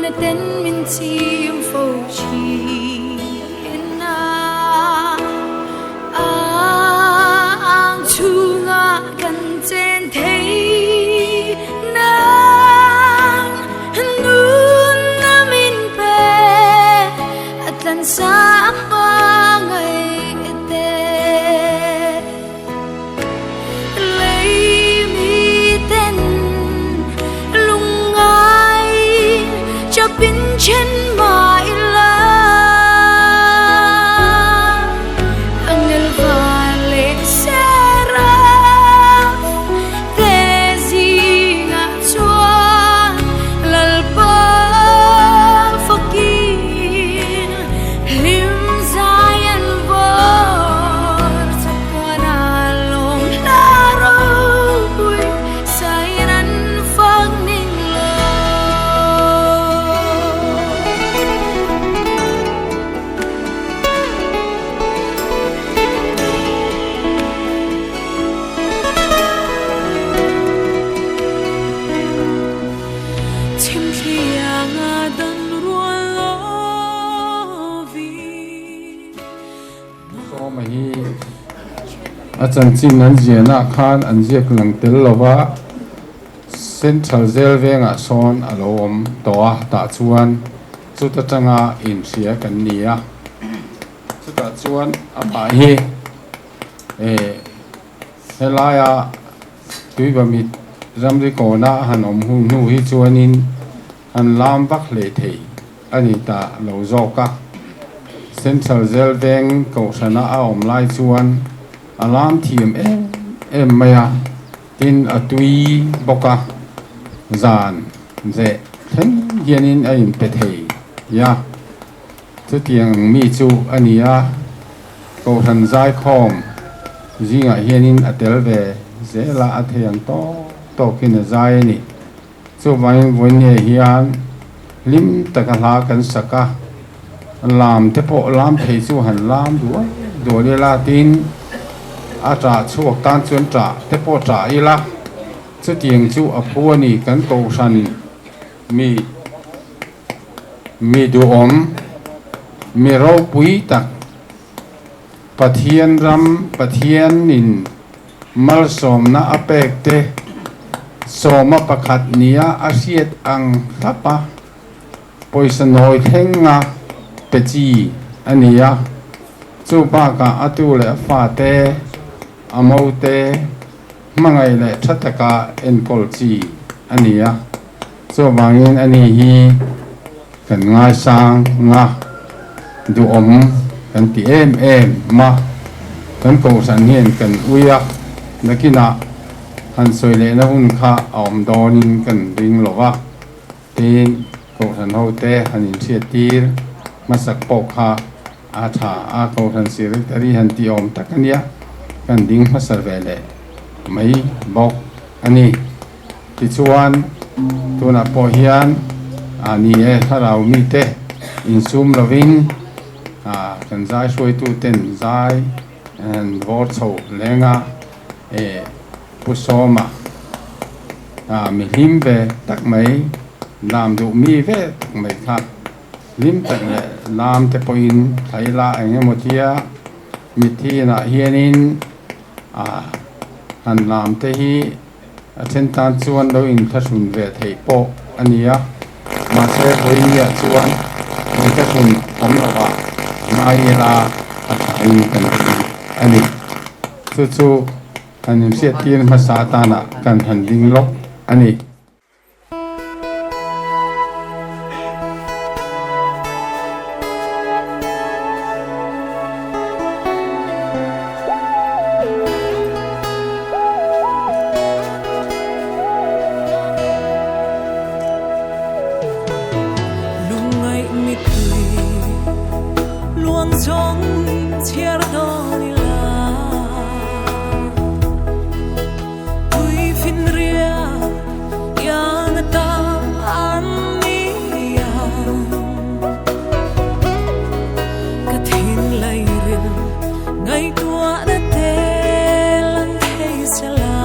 na ten min chim fo chi na ang chu nga kan chen thei na nun na min pe atlan sa pa ngai te lấy mi ten lungai cho pin chen mai la angel vale sera te zinga chua lal pa fakin lim zayan vor sapana long la ro bui sayan phang ning lo chim thiang a dan ruan lo vi so mà hi chân chin an zia na khan an ziak lang tel lova central zel venga son alom toa ta chuan chu ta changa in sia kan nia chu ta chuan a ba hi helaya tui ba mi ramri ko na han om hu nu hi chuanin an lam vak le thei ani ta lo zo ka central zel veng ko sana a om lai chuan alam thiam em maya tin atui boka zan ze theng hianin a in pe thei ya chu tiang mi chu ania ko than zai khom zinga hianin atel ve zela athian to kin zai ni chu vai voin he hian lim takala kan saka lam te po lam thei chu han lam du le la tin a tra chuak tan chuan tra te po tra i la chu tiang chu a phu ni kan to san mi du om mi ro pui tak pathian ram pathian nin mal som na apek te soma pakhat nia asiat ang tapa poisanoi thenga pechi ania chu pa ka atu le fa te amote mangai le thataka en kolchi ania chu wangin ani hi kan ngai sang nga du om kan ti em ma kan ko san hian kan uya nakina han soi le na hun kha om donin kan ring lowa tin ko san ho te hanin chia tir masak pok kha a tha a ko san sir tari han ti om takania kan ding masar vele mai bok ani ti chuan tuna po hian ani e harau mi te in sum lovin kan zai soi tu ten zai and vor chho lenga pusoma mi lim ve tak mai lam du mi ve tak mai kha lim tak le lam te poin thaila enge motia mi thi na hianin han lam te hi chen tan chuan lo in thasun ve thei po ania ma se boia chuan ni thasun om lawa mai la athai kan ani chu anim sia tin masa tana kan handing lok ani lungai mi tui luang chong chiar do ni la tui fin ria yang ta an ni ya ka thin lai rin ngai tua na te lang thei sala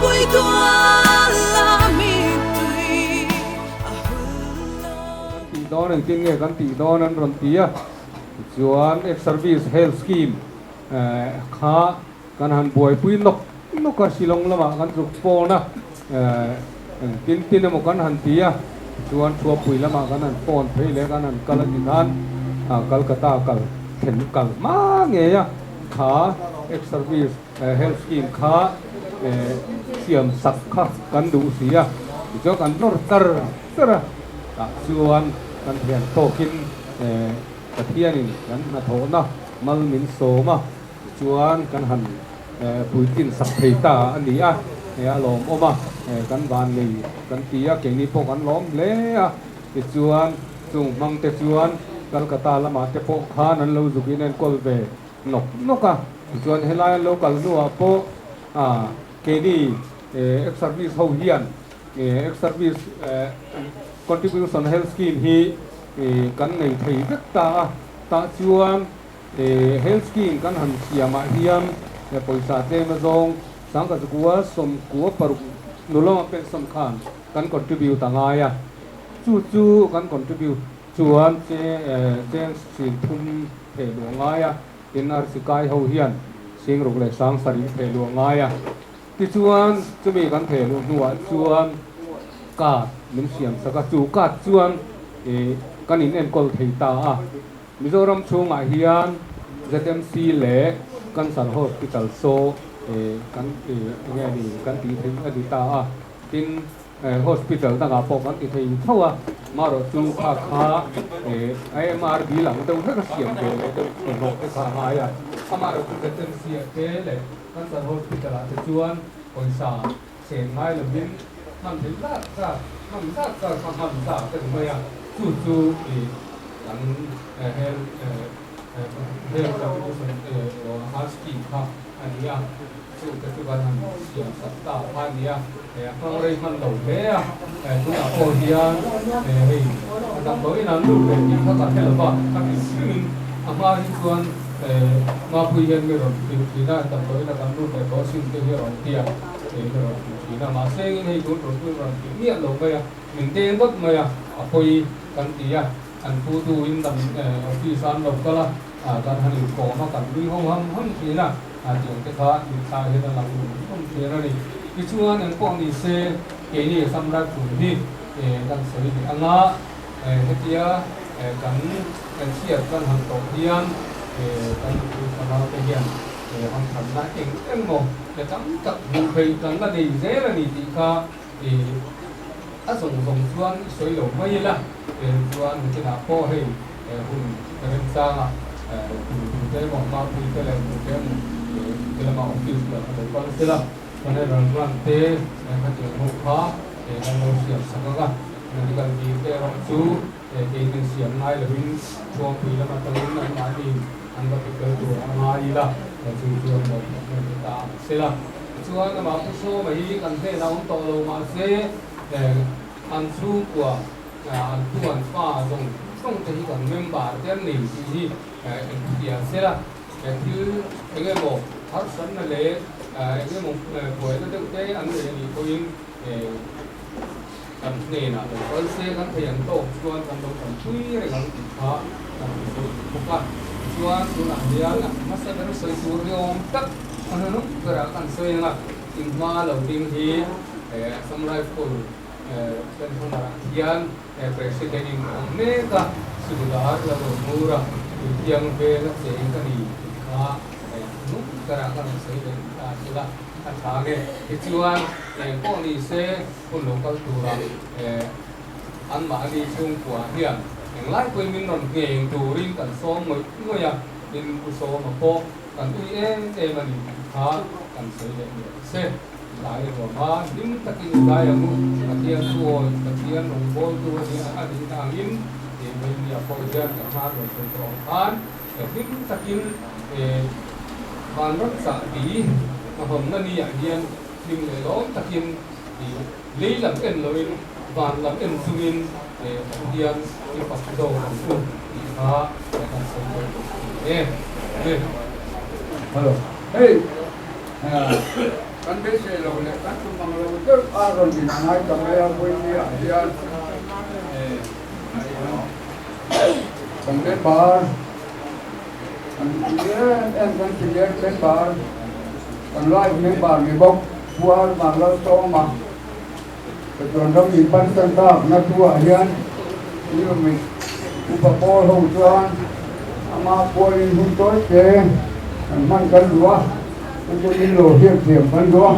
bui tua la mi tui a hulo tỷ đó này tin nghe kan tỷ đó nan ron tia chuan ex service health scheme kha kan han buai pui nok ka silong lama kan truk po na tin mo kan han tia chuan chua pui lama kan han pon phei le kan han kal ti han Kolkata kal then kal ma nge ya kha ex service health scheme kha siam sak kha kan du sia cho kan nor tar tara chuan kan thian tokin ka thianin kan na thona mal min so ma chuan kan han puitin sak thei ta ani a lom oma kan van nei kan tia ke ni po kan lom le a ti chuan chung mang te chuan Kolkata lama te po kha nan lo zukin en kol ve noka chuan helai local nuwa po ke ni ex service ho hian ex service contribution health scheme hi kan nei thei vek ta chuan health scheme kan han siama hiam poisa te ma zong sang ka kuwa som kuwa paruk nulong pension khan kan contribute angaya chu kan contribute chuan chen sin thum the luangaya in ar sikai ho hian sing ruk le sang sari the luangaya ti chuan chumi kan the lu nuwa chuan ka min siam saka chu ka chuan kan in en kol thei ta Mizoram chunga hian ZMC le kan san hospital so kan nge ni kan ti thei adita tin hospital ta ga po kan ti thei thawa maro chu kha IMR bi lang deu na siam ke le deu no ke kha ha ya amaro chu ZMC te le kan san hospital a chuan poisa sen mai le bin man thei la sa man sa te ma ya chu kan hel haski kha ania chu ke tu ban siam satta ania kang rei man lo le tu na po hian hei dam boi nan lu le ni kha ta hel ba ka ki sin ama hi chuan ma pui hian me ron ti na dam boi na dam lu le ko sin te hi ron tia ron ti na ma se hei tu ron ni lo ba ya min te bot ma ya apoi kan ti ya an pu tu in dam fi san lo kala kan han ko ma kan lui hom ti na jong te kha ni ta he da lang hom ti na ni ki chuan an ko ni se ke ni samra tu ni kan se ni anga hetia kan sia kan han to hian kan tu sama te hian han than na eng mo le tam tak bu phei kan la ni ze la ni ti kha song chuan soi lo mai la chuan ki na po hei hun kan sa te mo ma pu te le te la ma office la ko pa se la kan ran te ka ti ho kha kan lo siam sa ka ni kan di te ro chu ke ni siam nai le hin chuan pu la ma ta ni ma ni an ba ke tu ma i la chu mo ta se la chuan ma pu so mai kan te na on to lo ma se an su của tu an pha dòng không thấy còn member tên này thì địa sẽ là thứ cái một phát sinh là lệ cái một buổi nó thực tế anh này thì có những anh này là có xe anh thấy anh tổ chuan anh tổ anh chui rồi anh thọ một lần chuan là gì anh mà sẽ nó soi xuống riêng tất anh nó cái là anh soi là tình hoa đầu tiên thì samurai full dan pembagian presiden yang mereka sudah ada murah yang bela sehingga di nu gerakan presiden sudah atage tujuan polisi pun lokal turang an mari chung kwa hian yang lai pui min non ngeng turin kan som ngoi ya in uso ma po kan ui mani ha kan se lại của ba những tất nhiên đại là một tất nhiên tuo tất nhiên nông bol tuo thì anh đi thang in thì mình nhập phôi ra cả hai rồi phải trồng ăn những tất nhiên van rất sợ tí mà hôm nay đi ảnh nhiên nhưng người đó tất nhiên thì lý làm cái lời van làm cái suy để điền cái pháp đồ làm luôn thì ha để làm sao hello hey kan be se lo le kan tu mang lo tu a ron din anai ka me a pui ni a ya kan le bar kan ye en kan ti ye ben bar kan lai me bar me bok puar ma lo to ma ke tuan ram ni pan tan ta na tua hian ni mi upa por ho chuan ama poin hun toi ke man kan lua ku ni lo hiam hiam man lua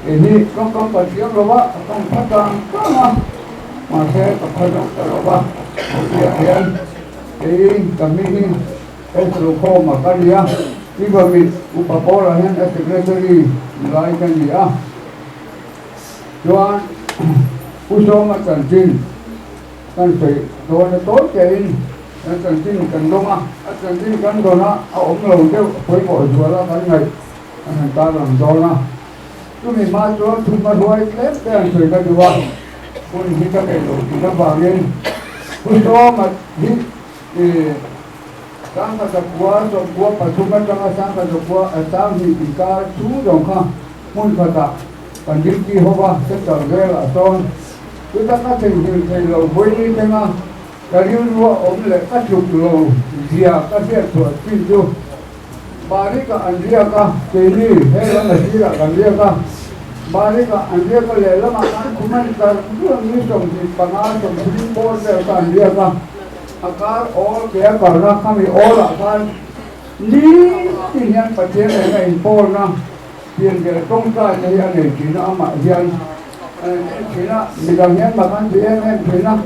e ni kom pa tiam lo wa kom phatang ka ma se ka phatang ka lo wa ya hian e kami ni lo ko ma ka dia ni ba mi upa por hian secretary lai kan dia chuan uso ma kan tin kan phải đồ nó tốt cái cần tin cần đông cần tin cần đồ nó ống lồng cái phối bộ chùa là cái này anh ta làm do nó chúng mình mà cho chúng mà đuổi lép cái anh phải cái đùa con đi cái đồ thì nó vào lên cứ cho mà đi thì sang cái tập qua tập qua phải chúng mình sang sang cái tập qua sang thì cái chú đồng ha muốn phải ta còn đi đi hoa sẽ trở về là son chúng ta có thể lầu với như thế nào cái điều đó ông lại các chục lầu dia các việc thuật pin tu bà đi cả anh dia cả cái gì hay là gì là anh dia cả bà đi cả anh dia cả lẽ là mà anh cũng mình cả luôn như trong thì bằng áo trong thì bố sẽ cả anh dia cả akar all kia cả ra kami all akar đi thì nhân phát triển này import na tiền cái công ty này anh này chỉ nó mà hiện chỉ là mình làm nhân mà anh chị em chỉ là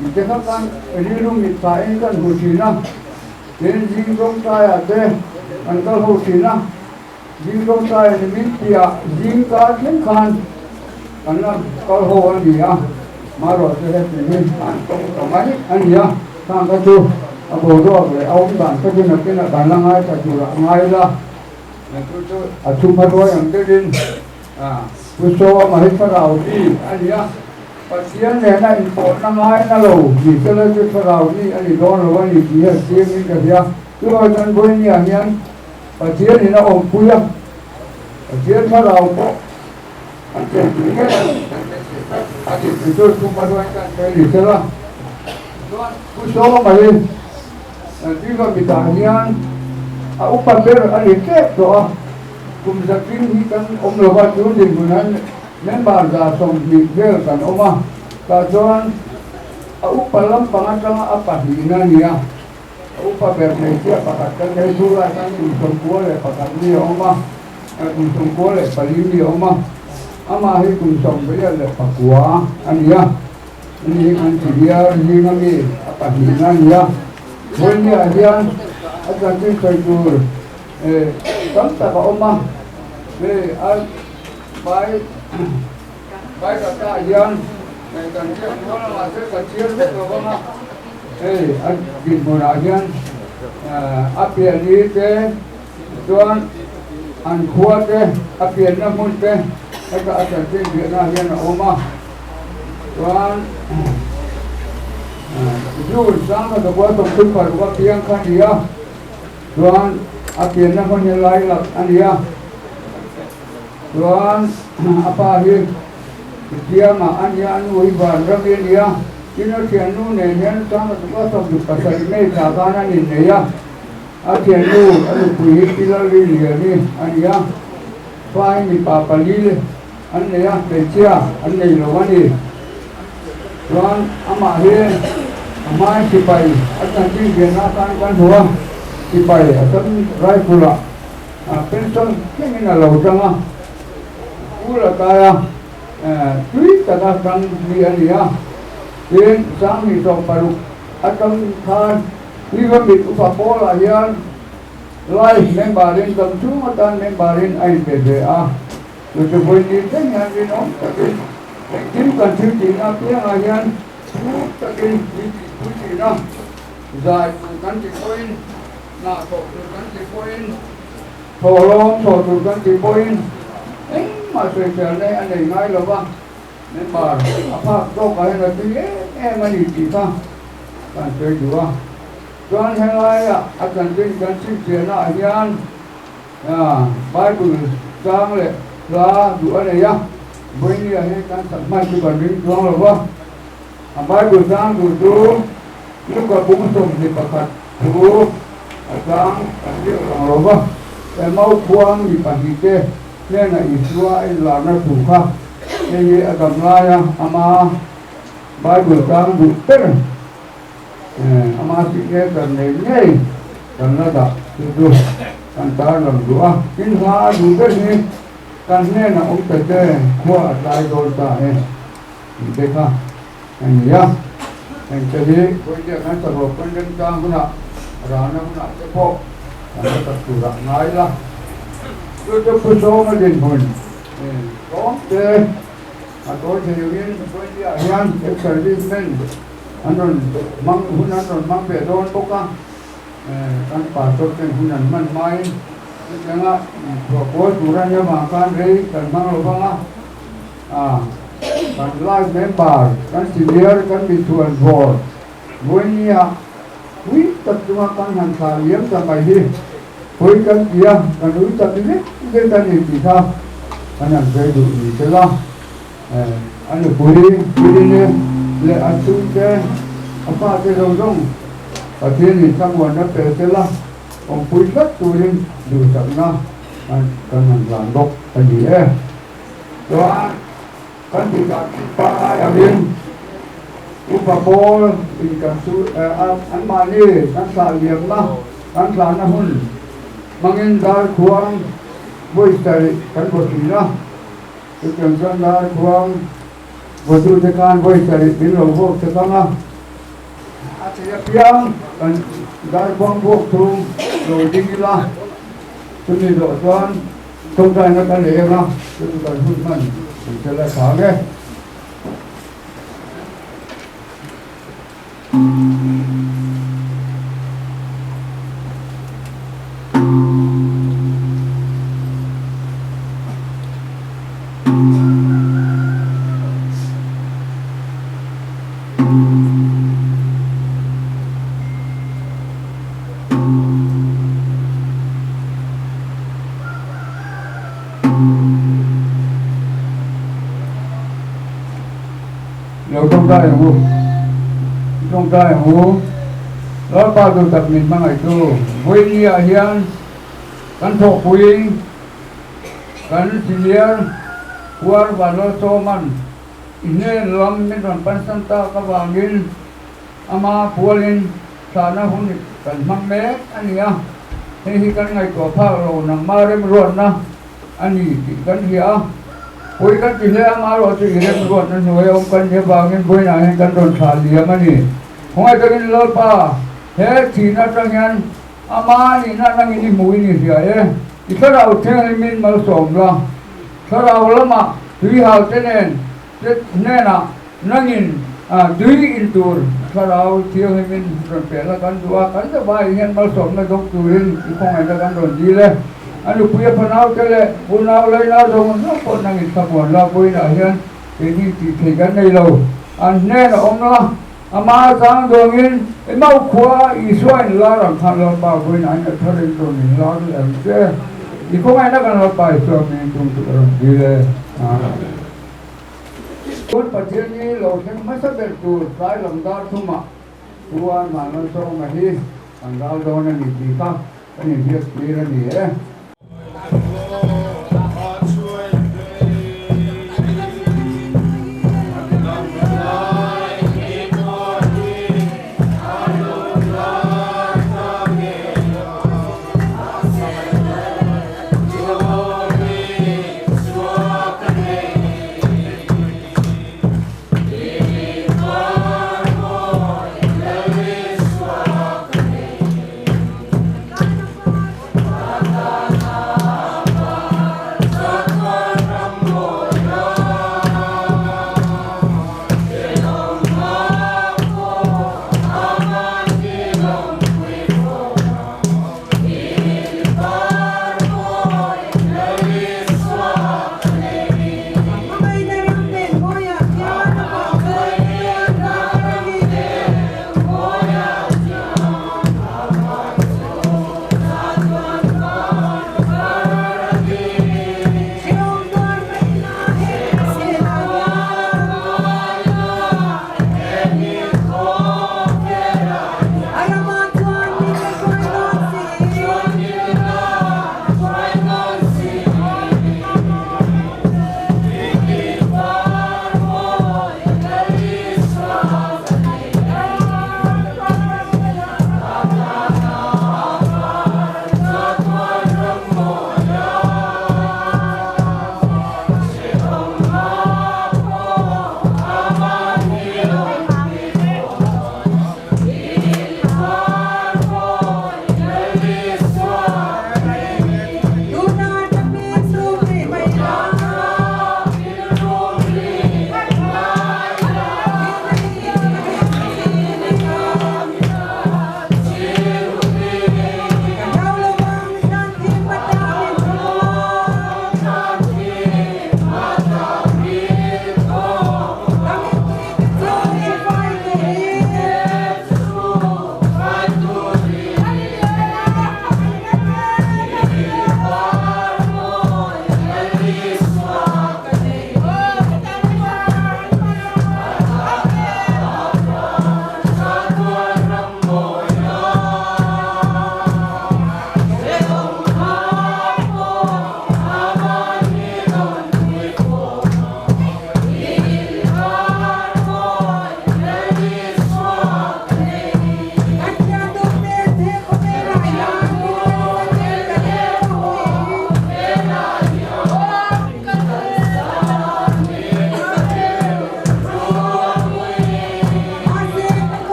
mình thấy các anh đi luôn mình phải cái hồ chỉ là đến riêng công ty ở đây anh ta hồ chỉ là riêng công ty thì mình chỉ riêng cả thiên khăn anh là có hồ anh gì mà rồi thì mình công anh gì sang cái chú bộ đó rồi ông bạn cái là bạn lang ai cái chú là ngay là chung phát rồi anh cái đến Uso mà hết phát đầu đi anh nhá, và tiếng này là import năm hai năm đầu, chỉ cho nên cái phát đầu đi anh đó là cái gì hết tiếng như cái gì, cứ nói chân với nhà nhân, và tiếng này nó ổn quy lắm, tiếng phát đầu có, anh chỉ cái anh chỉ tôi chung phát rồi cái gì thế đó, Uso mà đi, đi vào bị tàn nhân, upan beri anh kép đó. Cùng gia đình thì kan ông lô ba chú đình của hắn nên bàn ra xong việc về kan ông ta cho upa lam pangatang apa hina nia upa bernai dia pakatan dari surah kan untuk boleh pakat dia ông untuk boleh paling dia ông ama hi untuk boleh pakua ania ini kan dia ni kami apa hina nia boleh dia akan terjun cấm ta có ông về anh bài cả ta dân này cần chiếc nó là sẽ cần chiếc hết rồi không ạ anh tìm một đại dân áp tiền đi thế cho anh khua thế áp tiền nó muốn thế anh cả cần chiếc việc nào dân là ông cho anh dù sáng là có tổng thống phải có tiếng khăn gì á cho anh apian na kon helai lak ania tuan apa hi dia ma ania anu iban ramin dia kino tianu ne hen sama ko som du pasal me ta kana ni ne ya atianu anu pui pilali ni ania fai mi pa palil an ne ya pecia an ne lo ni tuan ama hi ama sipai akan ti gena kan huwa thì bài ở tấm rai phù lạ bên trong cái này là lầu trăng cú là cái tuyết ta đang đi ăn gì đến sáng thì trong bài ở trong than đi vào bị cũng phải bỏ lại yên lai nên bà lên tầm xuống mà ta nên bà lên anh về rồi từ buổi đi tới nhà đi nó kiếm cần thiếu chỉ là tiếng là yên ta đi chỉ nó dài cần chỉ quên na thổ từ căn chỉ quên thổ lom thổ từ căn chỉ quên ấy mà trời trời đây anh này ngay là vâng nên bà pháp đâu cái là tí em anh chỉ ta cần chơi chúa cho anh hay ai cần tin cần xin tiền lại nha Bible sang lệ là dua này ya với như là kan sama tu kan ring tuang lo ba ambai du sang du tu lúc có bung sum di pakat tu sang kan dia orang lo ba mau buang di pahite nên là Israel là nó thủ kha nên agam la ya ama bai du sang du ter ama si nghe kan này ngay kan nó đã tu kan ta làm dua in ha du ter ni kan nên là ông tây tây qua đại đô ta ấy để kha anh ya anh cái gì bây giờ anh tập hợp con dân trang cũng là ra nó cũng là cái phố anh tập chủ ra ngay là tôi tập số mà đến hồn có thế mà tôi thì nhiều viên tôi đi ở hiền cái serviceman anh rồi mang hun anh rồi mang về đồn bốc á anh bảo tôi cái hun anh mình mai chẳng là của chủ ra nhưng mà can đấy cần mang lô văng á cần like member cần senior cần bị thuần vội với nia quý tập trung cần hàng xà liếm cho mày đi với cần kia cần núi tập đi cái cần gì thì sao anh làm cái đủ gì thế đó anh được quý đi nè lệ anh xuống cái apa cái đầu rong ở thiên thì sang nguồn nó về thế đó ông quý rất tôi đi đủ chậm nó cần hàng làm độc cái gì ấy đó kan tidak pak Yamin upapol ikan su an mani kan saliam lah kan sana hun mangin dar kuang boy dari kan bosina ikan san dar kuang bosu tekan boy dari bin lobo tekana aja piang kan dar kuang bok tung lo dingila tuni do tuan tung kai na kan le na tung kai hun man sẽ là khó ghê nếu trong tay hú đó bao nhiêu tập mình mang ngày tu với nia hiền căn thọ quý căn senior quan và lo so man nên làm nên đoàn pan santa các bạn nhìn ama pualin sana hun kan mang mé anh nhá thế khi căn ngày của phao rồi nằm ma đêm ruột na anh nhỉ căn gì á với các chị em mà rồi thì em ruột nó nuôi ông cần như vào những buổi này cần đồn xả liếm anh nhỉ không ai tới lên lớp pa thế thì nó trong nhân ama thì nó đang đi mũi như thế ấy thì sau đó theo mình mà sống ra sau đó lắm mà tùy hào thế nên là nó nhìn tùy in tour sau đó theo mình rồi phải là cần đua cần cho bài hiện mà sống nó giống tùy lên không ai ta cần đồn gì lên anh được bây giờ nào cái này buồn nào lấy nào rồi nó còn đang tập buồn lo vui nào hơn thì thì cái này lâu anh nên là ông nó mà sang đường in cái mau khóa Israel là làm thằng làm bao vui này là thôi rồi mình lo làm chứ thì không ai nó cần làm bài cho mình cũng tự làm gì đấy cuốn phát triển như lâu thì mới sắp được tu sai làm đó thôi mà tu ăn mà nó xong mà đi ăn rau đó là gì khác cái này việc gì là gì đấy God.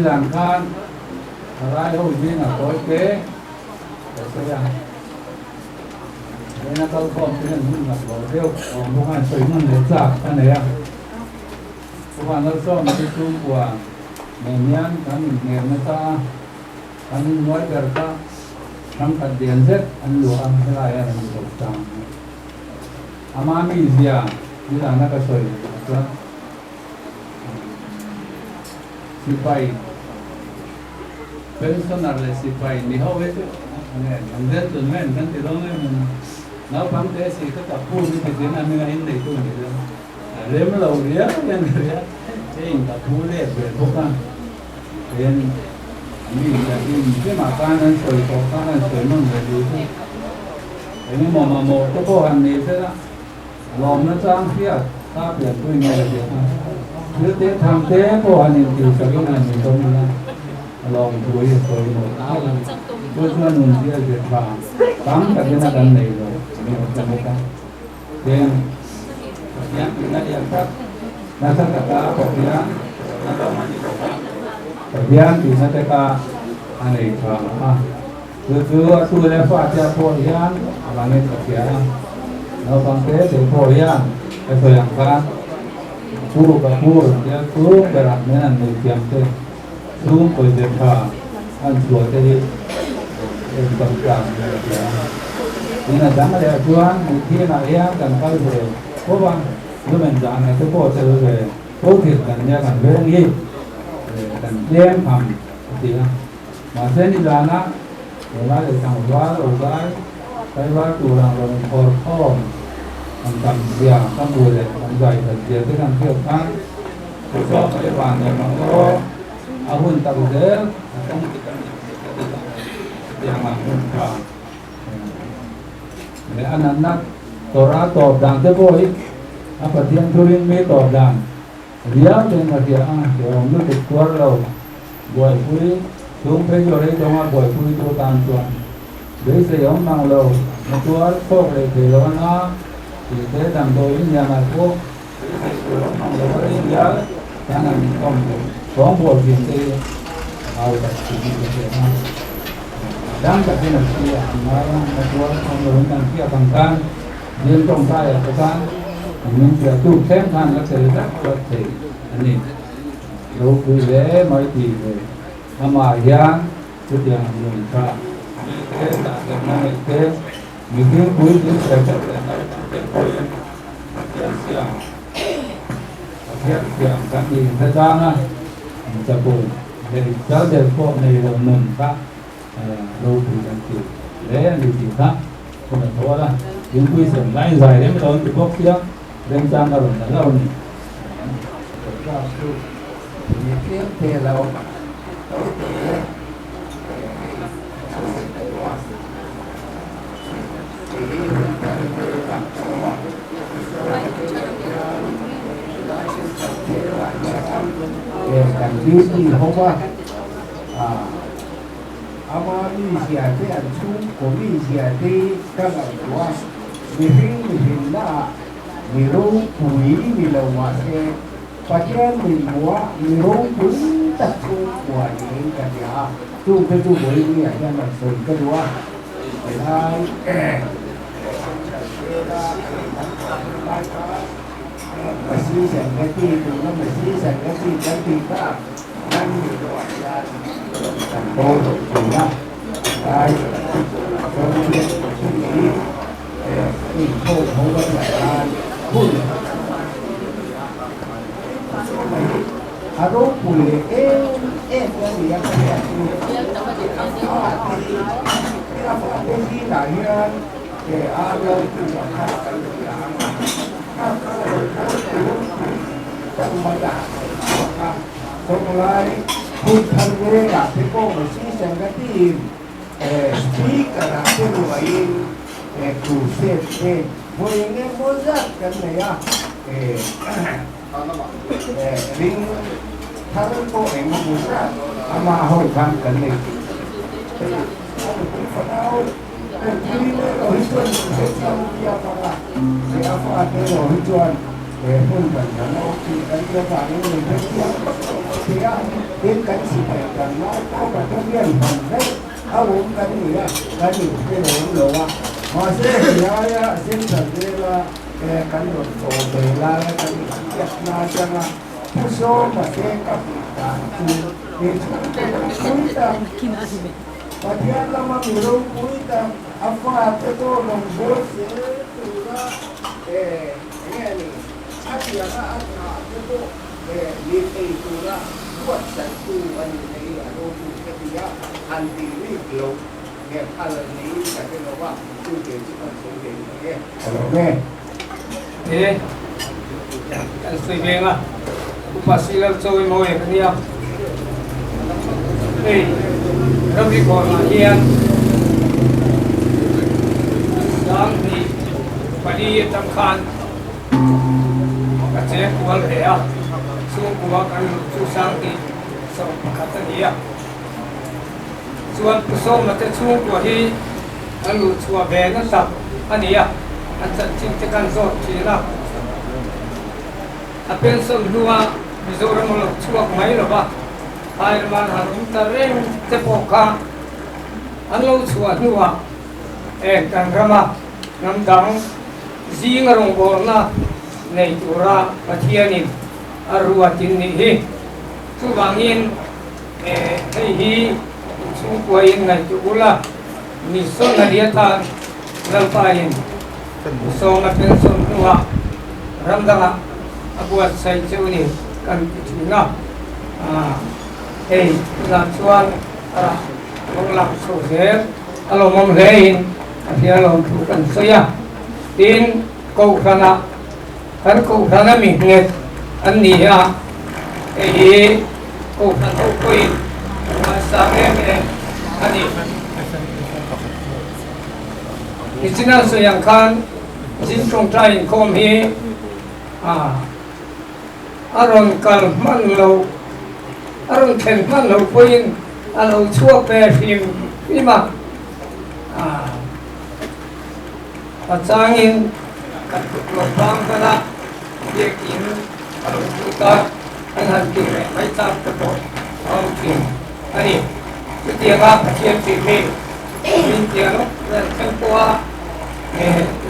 làm khan lại đâu gì là tối kế để xây dựng đây là câu con cái này mình gặp bảo tiêu công an xây mình để trả cái này à công an nó cho mình chung của mình nhắn cái nghề người ta anh nói về ta nắm cái tiền rất anh lúa anh cái này là mình được tăng amami dia dia anak kasoi kan sipai personal le sipai ni ho itu ane nanti tu men kan tidak men nau pam te si ka tapu ni te na me in dei tu ni lem lo dia yang dia ting tapu le be bukan dan ini jadi ini makanan soi makanan soi non jadi ini mau tu kohan ni saya lòng nó trang phía ta biển tôi nghe là việc nếu thế tham thế có anh em thì sẽ có này mình không là lòng tuổi rồi một áo là tôi chưa nuôi kia việc vàng tắm cả cái là đàn này rồi mình không có cái nên nhắc thì nó điện khác nó sẽ cả có tiếng cái tiếng thì nó sẽ cả anh ấy vàng mà cứ tôi đã phát ra có tiếng là nên có tiếng nó bằng thế thì phổ ya cái thời gian khác phu cả phu ya phu cái làm nên là người kiềm thế phu coi thế cả anh chuột thế thì tầm cảm thì là đáng là chuan khi nào ya cần phải về có bằng nếu mình dạng này tôi có thể về có thiệt cần nha cần về đi cần đem hầm thì mà thế đi là nó lại để thằng quá rồi cái tụ làm rồi hồi kho làm cầm bìa cầm bùi để làm dày thật tiền cái làm việc khác cho cái bàn này mà có hun tàu thế không tiền mà hun cả để ăn nát ra tổ đàn thế bôi apa tiền thu liên mấy tổ đàn dia dengan dia dia ông nó được qua lâu buổi cuối xuống thấy rồi đấy trong buổi cuối tôi tàn tuần đấy sẽ ông mang lâu mộttua thuốc này thì nó thì thế làm tôi nhà mà thuốc mang lâu đấy giá khả năng không có một chuyện thì ao đặt chỉ như thế này đang cả cái này kia màtua không được đang kia bằng can riêng trong tay là cái can mình sẽ tu thêm thành nó sẽ rất là thể anh em đâu cứ thế mấy thì mà giang cái tiền mình phải thế là cái này thế mình cứ cuối cứ sẽ trở lại cái các gì thời gian á mình sẽ cùng để trở về phố này là mình khác đâu thì đang chịu đấy là điều gì khác không phải thôi là những quy trình lại dài đến đâu thì bốc kia đem ra là lâu này tiếp theo là cảnh biết gì không á ama đi xia thế anh chung có đi xia thế các bạn của mình là mình râu quý mình là hoa xe và trên mình mua mình râu quý tập trung của những cái gì chung cái chung với những cái mà sườn cái đó để hai mà xí sản cái gì tụi nó mà xí sản cái gì ta đang thành phố tụi nó ai trong chuyện suy nghĩ thì không có lại pun harus pulih yang dia kerja di lahiran ke ada mulai hutan mereka teko mesti sangatin speaker aku lain kuset boleh mozak kan ya ring thằng cô em muốn ra mà hồi khang cần này đi rồi chuan sẽ xong kia mà sẽ phát cái rồi chuan để hơn cần nó thì cái phải người thấy thì đến cái gì phải cần nó có cả cái viên phần đấy áo uống cái gì cái đồ mà sẽ xin thật là cái đồ tổ về là cái gì là chẳng làผู้ชมมาเสียกับการคุยเด็กคุยตามประเทศเรามามีเราคุยตามอัฟราเตโตลงโบสเสียตัวละเนี่ยนี่อาทิตย์ละอาทิตย์เตโตลีเอตัวละตัวสัตว์ตัววันนี้เราดูที่ว่าอันที่นี่เราเนี่ยพารานี้แต่เป็นว่าตัวเด็กที่มันสวยเด่นเนี่ยเนี่ยกันสวยเองอ่ะอุปสิลโซยโมยกันเนี่ยเราดีกว่าเฮียนดังนี้ปฏิจำคัญกัจเจกัวเหล่สู้กัวกันสู้สังติสมขัตเนียส่วนผู้สมมันจะสู้กัวที่อันรู้ชัวเบนนั่นสับอันนี้อันจะจริงจะกันสดทีละถ้าเป็นส่วนหัวมิโซรัมเราช่วยไม่หรอปะไอ้มันหารุตาเร่งจะปกค่ะอันเราช่วยหัวกันกระมาน้ำดังจีงรงบอลนะในตัวราปะเทียนิอารัวตินนี่ฮีทุบางอินให้ฮีช่วยกวยinในตัวละมิโซนาเดียตาลัลปายินโซมาเป็นส่วนหัวรำดังbuat saya jauh ni kan kita lanjutan mengelak sosial kalau memulain dia lakukan saya din kau kana kan kau kana minget ani ya kau kana koi masa ni ani istilah saya kan jin trong trai kom hi aron kal man lo aron ken man lo poin alo chua pe phim ima pachangin kat lo bang kana yekin alo ta an ki mai ta ko am ki ani dia ga patien ti me min dia no kan kwa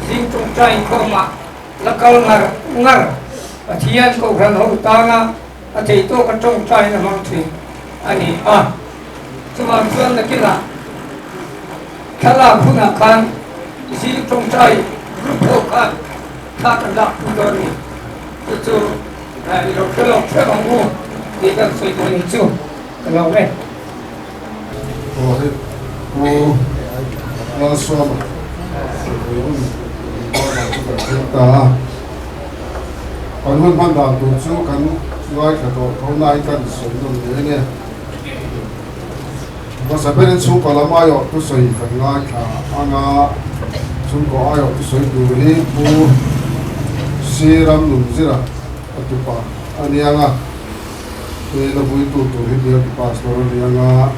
jing tung trai ko ma lakal ngar Acian kau kan hau tanga, aci itu kacung cai nama tu, ani cuma tuan nak kira, kalau guna kan, isi kacung cai, bukan, tak ada pun itu, kalau teranggu, kita sudah itu, kalau ni. Oh, langsung, kita. Còn hơn ban đầu tổ chức cán ngoài cả tổ hôm nay cần sử dụng để nghe và sẽ bên số còn làm ai ở tôi sử cần ngay cả anh số có ai ở tôi sử dụng đi bu siram nung zira tu pa anh yang thì là vui tu thì dia tu pas rồi yang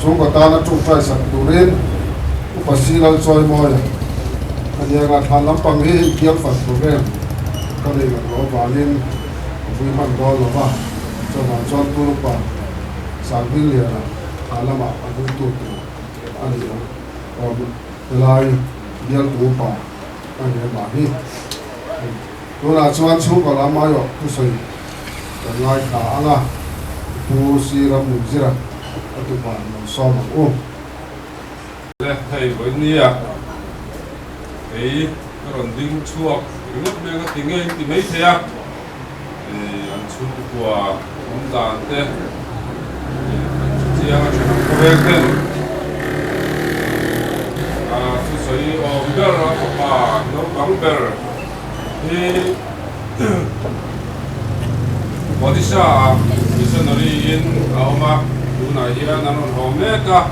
số có ta nó chung phải sạch tu lên và siram soi mồi anh yang tham lắm bằng cái kiếm phật của em cái này là nó vào lên vui mặn đó là va cho mà cho tôi lúc vào sáng đi liền là khá là mà anh cũng tụt anh ấy còn lại điên tụt vào anh ấy bảo đi tôi là cho anh xuống còn làm ai rồi tôi xây còn ngay cả là tôi xí ra một gì ra tôi bảo nó so mà ôm thầy với nia cái còn đinh chuộc lúc này cái tiếng ấy thì mấy thế à anh chụp của ông già thế chỉ là có vẻ thế tôi thấy ông bé là nó bắn bé thì 어디 사 미션너리인 아마 누나 이라 나는 홈메가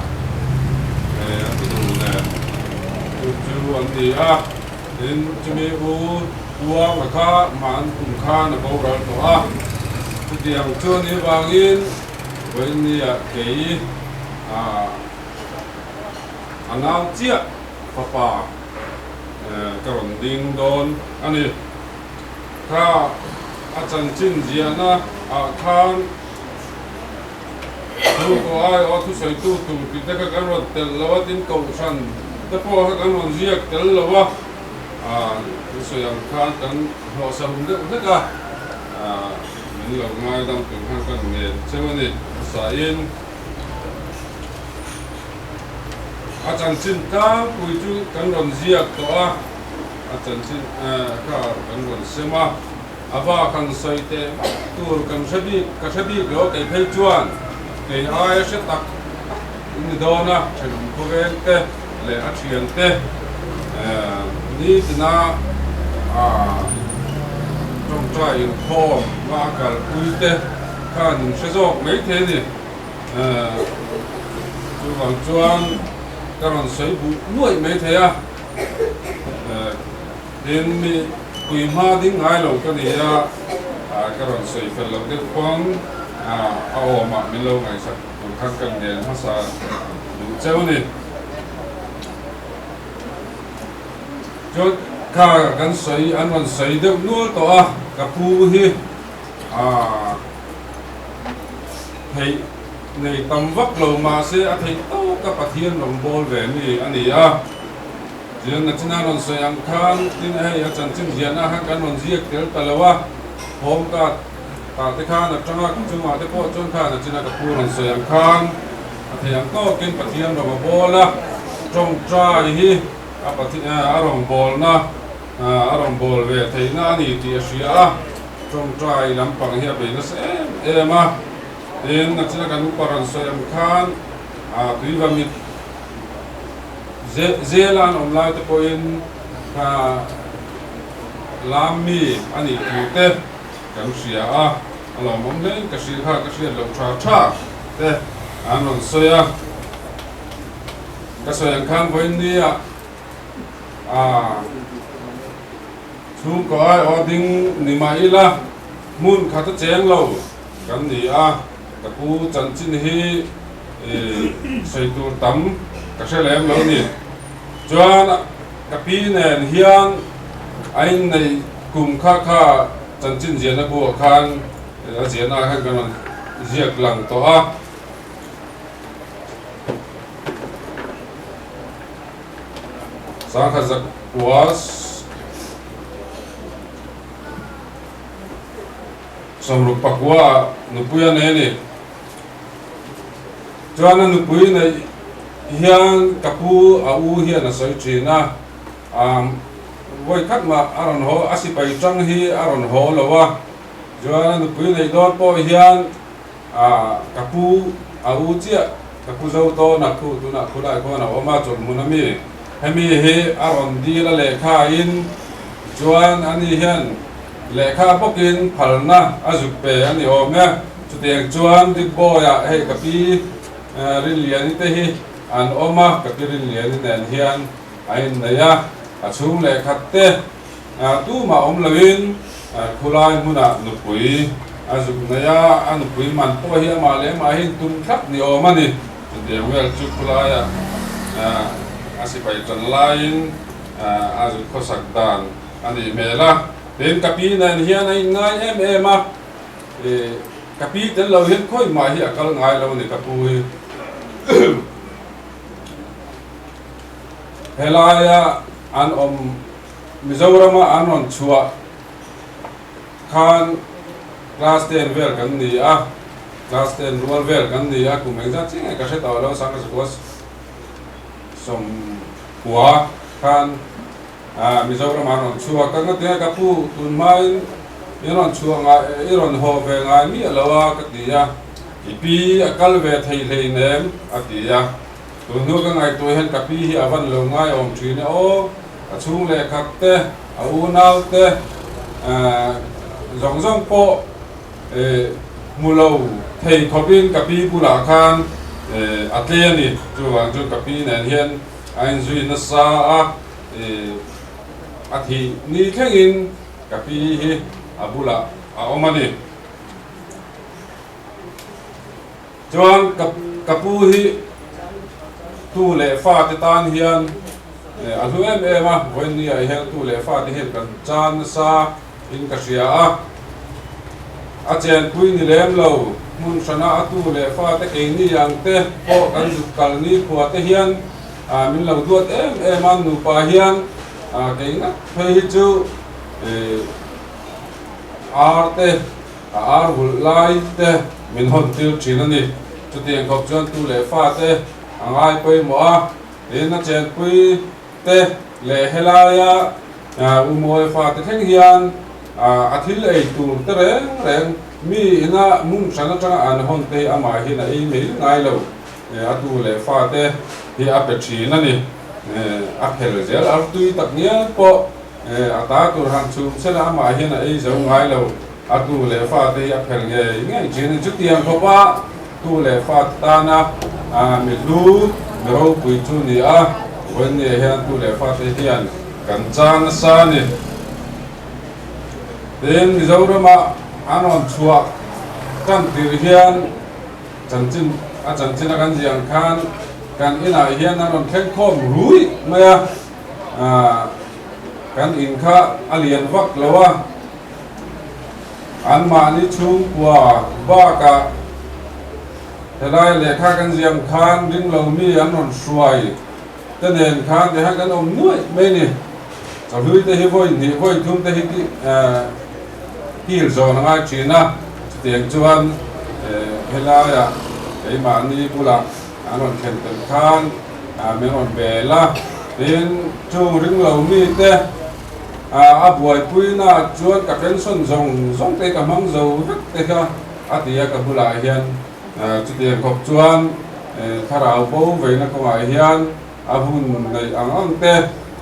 아무도네 주 언디아 된 좀에 우와 마카 만 kum카 나보랄 도아 그디양 전이 방인 원니야 게이 안나지야 파파 그런 딩돈 아니 다 아찬 진지야나 khan tu ko ai o tu soi tu pi te ka kan ron tel lawa tin ko san te po ka kan ron ziak tel lawa tu soi ang khan kan ho sa hum de ka mình lo ngai dang tu khan kan nge chewani sa in chan chin ka pui chu kan ron ziak to chan chin ka kan ron sema ava kan soi te tur kan sabi lo ke phel chuan ke ai se tak ni dona chen ko ven te le a thian te ni tina trong trai in kho ma kal pui te khan se jok mai the ni chu wang chuan karon soi bu nuai mai the đến mi quỳ ma đinh ai lâu cái này cái đoạn sợi phần lâu cái khoáng ao mà mình lâu ngày sạch cũng khăn cần đèn nó sa đúng chéo này cho cả cái sợi ăn còn sợi được nuôi to cả phu hi thấy này tầm vóc lâu mà sẽ thấy to các bát thiên lòng bol về mi anh ấy jian na china non so yang khan tin hai chan chin jian na han kan non ziak tel talawa hom ka ta te khan na tanga chunga te po chon khan na china ka pu non so yang khan a the yang to ken pathian ro bola trong tra hi a pathian a rong bol na a rong bol ve thei na ni ti asia trong tra lam pang hi be na se ma den na china kan paran so yang khan tuiwa mi Zealand online te poin lami ani te kan sia alo mom le ka sia lo cha te anon soya ka soya kan poin ni chung ko ai oding ni mai la mun kha ta cheng lo kan ni ka pu chan chin hi sei tur tam ka se lem lo ni chuan kapi nen hian ain nei kum kha chan chin jian na bu khan a jian na khan kan ziak lang to sang kha zak was samru pakwa nupuya ne ni chuan nupui nei hiang kapu au hian a soi thina voi khat ma aron ho asipai chang hi aron ho lowa joan nu pui nei dor po hian kapu au chia kapu zo to na khu tu na khulai ko na oma chon munami hemi he aron di la le kha in joan ani hian le kha pokin phalna azuk pe ani omya chutiang joan dik bo ya he kapi rin lian te hi an oma kapirin lian nen hian ain naya achung le khatte tu ma om lawin khulai muna nupui azuk naya anupui man po hi ma le ma hin tum thap ni omani de wel chu khulaya asipai chan lain azuk khosak dan ani mela den kapi nen hian ai ngai em kapi ten lo hian khoi ma hi akal ngai lo ni kapui helaya an Mizorama anon chua khan class 10 vel kan ni class 10 rural vel kan ni kumeng za ching ka se taw lo sang kos som kwa khan Mizorama anon chua kan te ka pu tun mai iron chua nga iron ho ve nga mi lawa ka tiya ipi akal ve thei lei nem atiya tunu ka ngai to hen kapi hi avan lo ngai om thine o achung le khatte au nau te zong po mulo thei khobin kapi pula khan atliani chuang chu kapi nen hian ain zui na sa athi ni khengin kapi hi abula omani chuan kapu hi tu le fa te tan hian alu em voin ni ai hel tu le fa te hel kan chan sa in ka sia a chen pui ni lem lo mun sana atu le fa te ke ni yang te po kan zu kal ni ko te hian min lo duat em an nu pa hian ke na phei chu ar te ar hul lai te min hon til thin ani chu tiang kop chuan tu le fa te angai poi mo a in a chen pui te le helaya umoi fa te theng hian a thil ei tur te reng mi ina mung sana changa an hon te ama hi na ei mei ngai lo atu le fa te hi a pe thin ani a phel zel ar tui tak nia po ata tur han chum sela ama hi na ei zo ngai lo atu le fa te a phel nge ngai chin chu tiang ko pa tu le fa ta na mi lu mi ro pui chu ni a wen ne hian tu le fa te hian kan chan sa ni den mi zo rama anon chua kan tir hian chanchin kan jiang khan kan ina hian anon khen khom rui maya kan in kha alian vak lawa an ma ni chung kwa ba ka helai le kha kan jiang khan ding lo mi anon suai tên nền khan thì hai cái ông nuôi bên này cháu nuôi tới voi thum tới rồi nó ngay chuyện na tiền chuan hela ya cái mà ni pula anh còn khen tên khan mình còn về la đến chung rừng lầu mi te buổi cuối na chuan cả cái xuân rong tới cả măng dầu rất tới cả thì cả pula hiền tiền cọc chuan thà rau bông về nó không ai hiền hun nei ang te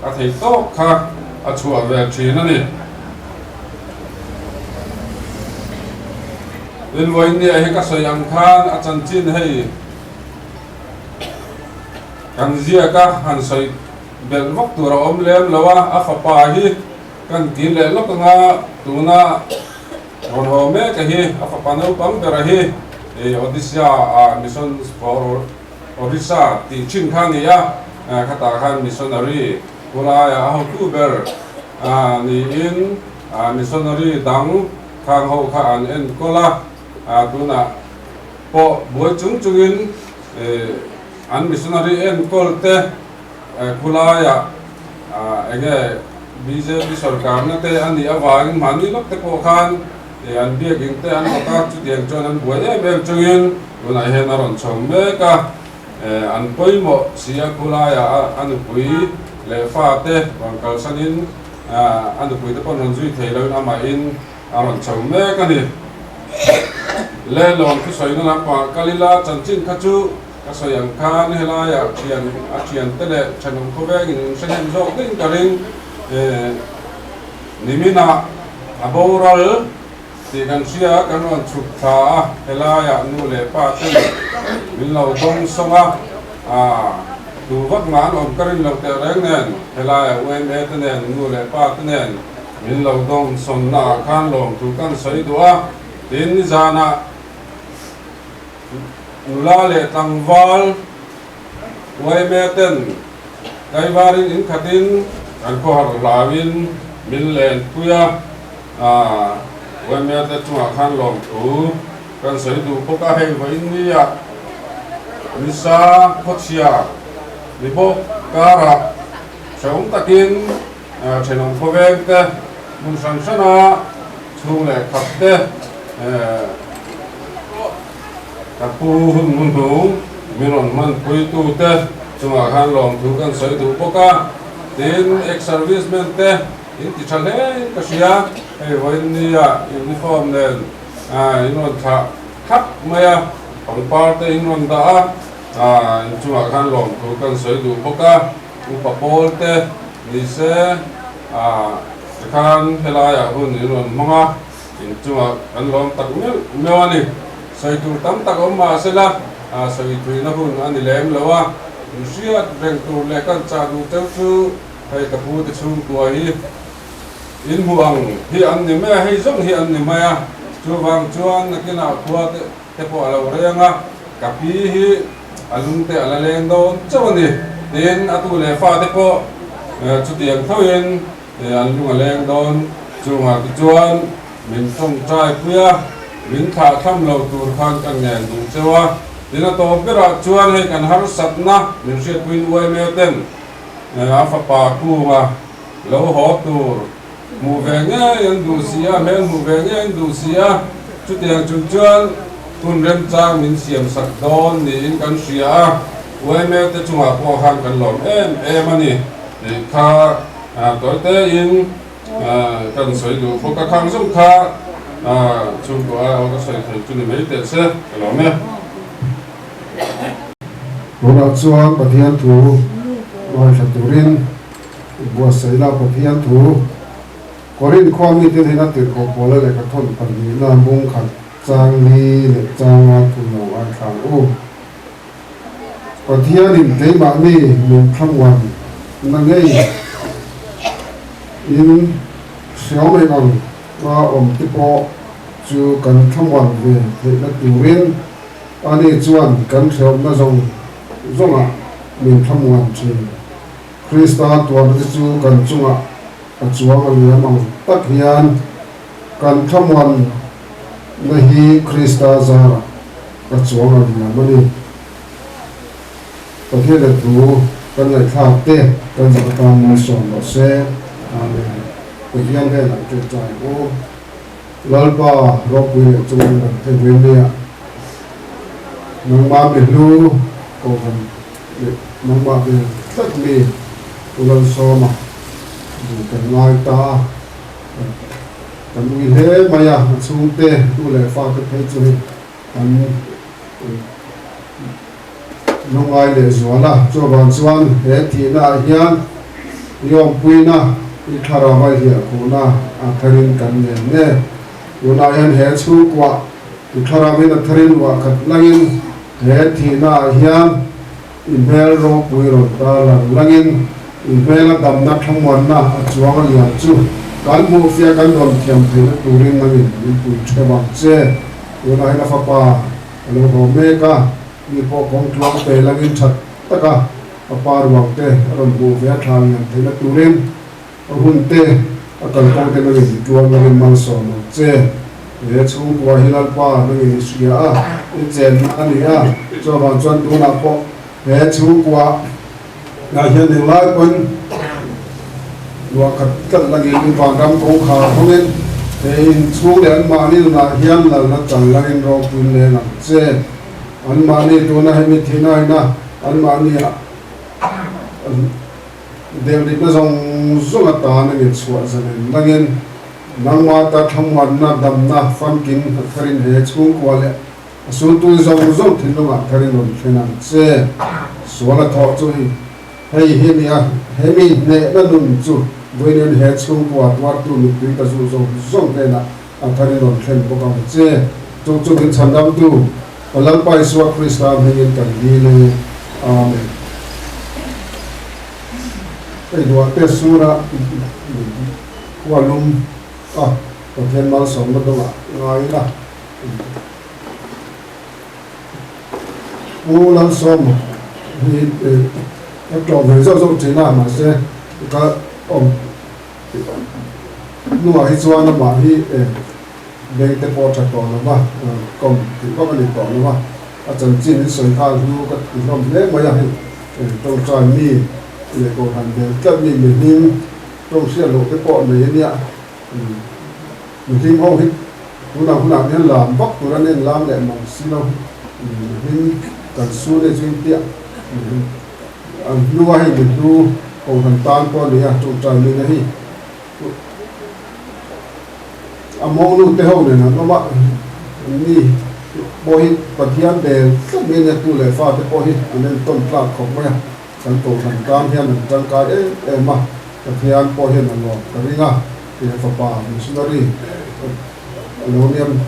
a thei to kha a chua ve thin ani in voi ni he ka soyang khan a chan chin hei kan zia ka han soi bel vok tur om lem lawa a fa pa hi kan kin le lok nga tuna ron ho me ka hi a fa pa no pang bera hi odisha mission for odisha ti chin khan ni ya kata khan missionary pula ya October ni in missionary dang khang ho kha an en kola tuna po boi chung in an missionary en kolte pula ya enge BJP sarkar na te ani awang mani lok te po khan an biaking te an ka chu tiang chon an boi em chung in tuna he na ron chom me ka an poi mo sia kula ya an pui le fa te wang kal sanin an pui te pon ron zui thei lo na ma in aron chom me ka ni le lon ki soi na pa kalila chanchin khachu ka soyang khan hela ya chian te le chanong ko ve in sen zo tin ka ring nimina aboral thì kan sia kan ron chuk tha hela ya nu le pa te min lo dong songa tu vak man om karin lo te reng nen hela ya wen e te nen nu le pa te nen min lo dong son na khan long tu kan soi dua tin jana nula le tangwal wai me ten kai varin in khatin kan ko har lawin min len puya when we are that to a can long to can say to Poka Hay India Nisa Potia Libo Kara Shong Takin Chenong Povente Munsansana Tule Kapte Kapu Mundu Miron Man Puitu Te to a can long to can say to Poka then ex servicemen te in Tichale Kasia when the uniform then in khắp maya phòng parte in da into a can long to can say to Poka upapolte nise kan helaya hun in mga into a can long tak mewani say to tam tak ma sela say to na hun an lem lawa Rusia reng to lekan cha du chu hay kapu te chu to hi in huang hi an ni me hi zong hi an ni maya chu wang chuan nakina khua te po alo renga kapi hi alung te ala leng don chawani tin atu le fa te po chu tiang thoin alung leng don chu ha ti chuan min thong trai puya min tha tham lo tur khan kan ngen du chewa dina to pera chuan he kan har satna min se puin uai me ten a fa pa ku nga lo ho tur mu ve nge yan du sia men mu ve nge yan du sia chu tiang chun chuan tun rem chang min siam sak don ni in kan sia uai me te chunga ko khan kan lom em ani kha tối tế in cần sợi đủ phụ các khang giống kha chung của cái sợi thầy chung mấy tiền xe cái đó nhé. Bố đã chuan bát thiên thủ nói thật tu rin bùa sấy la bát thiên thủ có rin khoa mi tiền na tiền có bố lại cái thôn phần gì là bung khăn trang li để trang hoa tu nấu ăn khang u bát thiên in thấy mà mình tham quan năng ngay in xéo mấy bằng và tiếp bộ chú cần tham quan về thì là tu rin anh ấy chuan cần xéo nó dùng mình tham quan chỉ Krista tuan cái chú cần chung chuang ở nhà mang tất hiền cần tham quan nơi hi Krista ra cái chuang ở nhà mà đi có thể là tu cần lại khảo tê cần phải làm một số nó sẽ cái hiền đây là cái trái ô lalpa ropi chung gần thế viên đi nông ba biển lu còn nông ba biển tất mi ulan so mà cần ngay ta cần uy thế maya sung te tu le pha cái thế chơi cần nông ai để xóa la cho bạn xuân thế thì na hiền yom pui na ikara vai hiền cô na atharin cần nè una hiền he chu qua ikara mi na tharin wa khat langin he thì na hiền email ro pui ro ta la langin email dam na thamwan na chuang ya chu kan mu fia kan don thiam the turin na min pui theba che una ina fa pa lo ho me ka ni po kong tuang te langin that taka apar wa te ron bu via thang yan the turin hun te akal kong te na min tuang na min mal so no che ye chu kwa hilal pa na ni sia a chen ani a cho ban chuan tu na po he chu kwa na hian ni lai pon lua khat kat lagi ni ban ram ko kha honen he in chu le an ma ni na hian la na chang langin ro pun le na che an ma ni tu na he mi thina na an ma ni a dev ni na zong zong ta na ni chua zan langin nangwa ta thamwan na dam na fan kin tharin he chu kwa le su tu zong zong thin no ma tharin ron thena che suala tho chu hi hi ni a he mi ne na nun chu voinen he chu kwa war tu ni tu ta zu zong zong te na athari ron thlen bo ka che chu chu bin chandam tu alang pai suwa Krista hengin kan ni le amen ai do te sura walum ko then mal som na do ngai la ulan som ni cho người giao dụng thế nào mà sẽ có ông nuôi hay cho nó mà đi để cái bộ chặt tỏi nó mà còn thì có cái tỏi nó mà ở trong chín cái sợi than nó có không thế mà vậy trong trại mi để còn hành để các mi mình trong xe lộ cái bộ này nhỉ mình khi không hết hôm nào nên làm bóc tụi nên làm để mong xin đâu mình cần su để chuyên tiện nuôi hay mình nuôi còn thằng tan con này trong trại mình này mong nu te ho ne na no ma ni bohi pathian de सब में ने tu le fa te bohi anen ton pla khok ma san to san kam hian an tang ka e ma pathian bohi na lo ka ringa te fa pa missionary alonium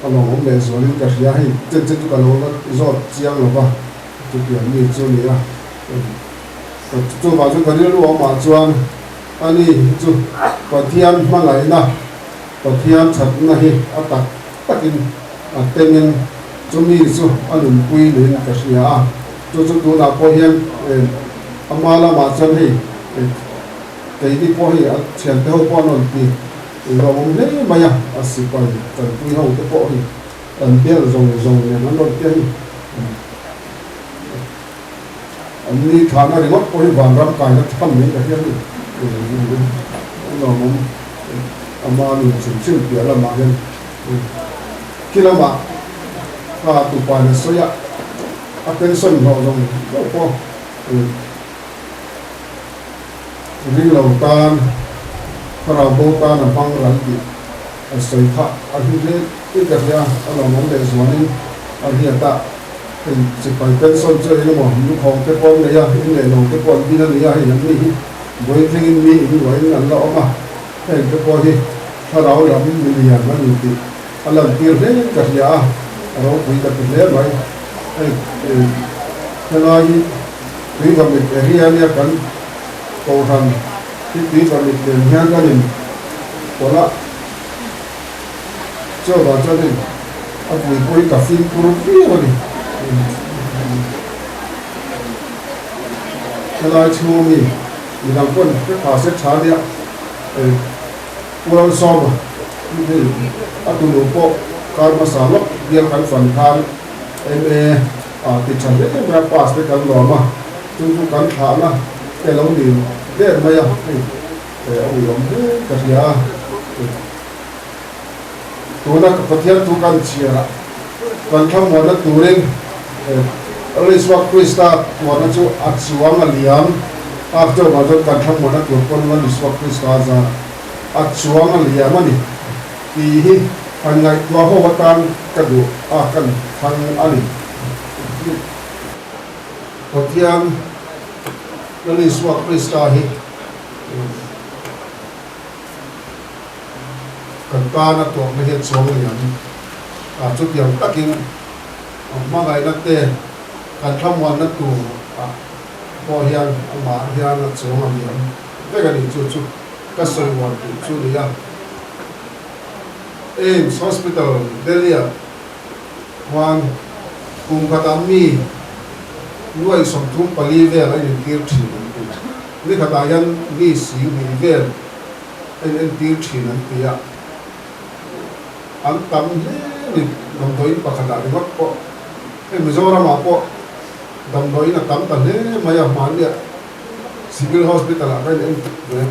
along om le zo ni ka ria hi chen chen ka lo na zo chiang lo ba tu pi ni chu ni a tu ba chu ka ni lu ma chuan ani chu pathian ma lai na pathian chat na hi atak takin atemin chumi chu anun pui lin ka sia chu tu na po hian amala ma chan hi cái đi po hi chen te ho po non ti เราไม่มาอย่างสิไปแต่คุยห้องจะพอดีเบี้ยส่งเนี่ยมันโดนเบี้ยอันนี้ฐานะที่ว่าคุยวันรับการจะทำนี้แต่ที่นี่เราอามาหนึ่งชื่อเดียวละมาเห็นที่เรามาถ้าตุปานสยะอาเป็นส่วนเราลงก็พอเรื่องเราการเราโบตานฟังรันดีสวยพระอาทิตย์ที่เกิดยาเรามองเด็กสวนนี้อาทิตย์ตาเป็นสิบไปเป็นส่วนเจริญหมอลูกของเทปอนเนี่ยอินเดียน้องเทปอนที่นั่นเนี่ยเห็นอย่างนี้บริษัทนี้มีไว้นั่นเราออกมาเห็นเทปอนที่ถ้าเราอยากมีเงินมันอยู่ที่อะไรที่เรื่องเกิดยาเราคุยกันเป็นเรื่องไว้ขณะนี้คุยกันเป็นเรื่องเนี่ยกันโตทันที่คุยกันเป็นเรื่องกันนี่คนละเจ้าบ้านเจ้านี่เอาคุยกับฟิล์มกรุ๊ปนี่วันนี้ขณะช่วงนี้มีบางคนไปผ่าเส้นชาเนี่ยเราซ้อมนี่อาตุลุโปการมาสามล็อกเรียงกันฝันทานติดฉันเด็กมาปาสไปกันหล่อมาจุ่มกันขานะแต่เราดีเด็กมาอย่างแต่เอาอยู่กับยาตัวนักปฏิบัติทุกันเชียร์กันทั้งหมดนั้นตัวเองอะไรสวัสดิ์คริสต์ตัวนั้นจู่อัศวงเลียมอาเจ้ามาจนกันทั้งหมดนั้นตัวคนนั้นสวัสดิ์คริสต์จะอัศวงเลียมนี่ที่ทางไงตัวหัวตันกระดูกันทางอันนี้พอเที่ยงนั่นสวัสดิ์คริสต์ที่กันตาหน้าตัวไม่เห็นสองอย่างจุดอย่างตะกี้มาไงนั่นเต้การทำวันนั่นตัวพอเฮียนมาเฮียนนั่นสองอย่างแต่กันอีกจุดก็สวยวันจุดนี้AIIMS Hospital Delhi วันกุมภาพันธ์มีด้วยสมทุนปลีเวลในที่ที่นี่ขณะยันมีสิ่งมีเวลในที่ที่นั้นเปียอันตั้มนี่ดำโดยปกตินี่ก็มิโซรามาก็ดำโดยนักตั้มตั้งเนี่ยมายามันเนี่ย Civil Hospital อะไรเนี่ย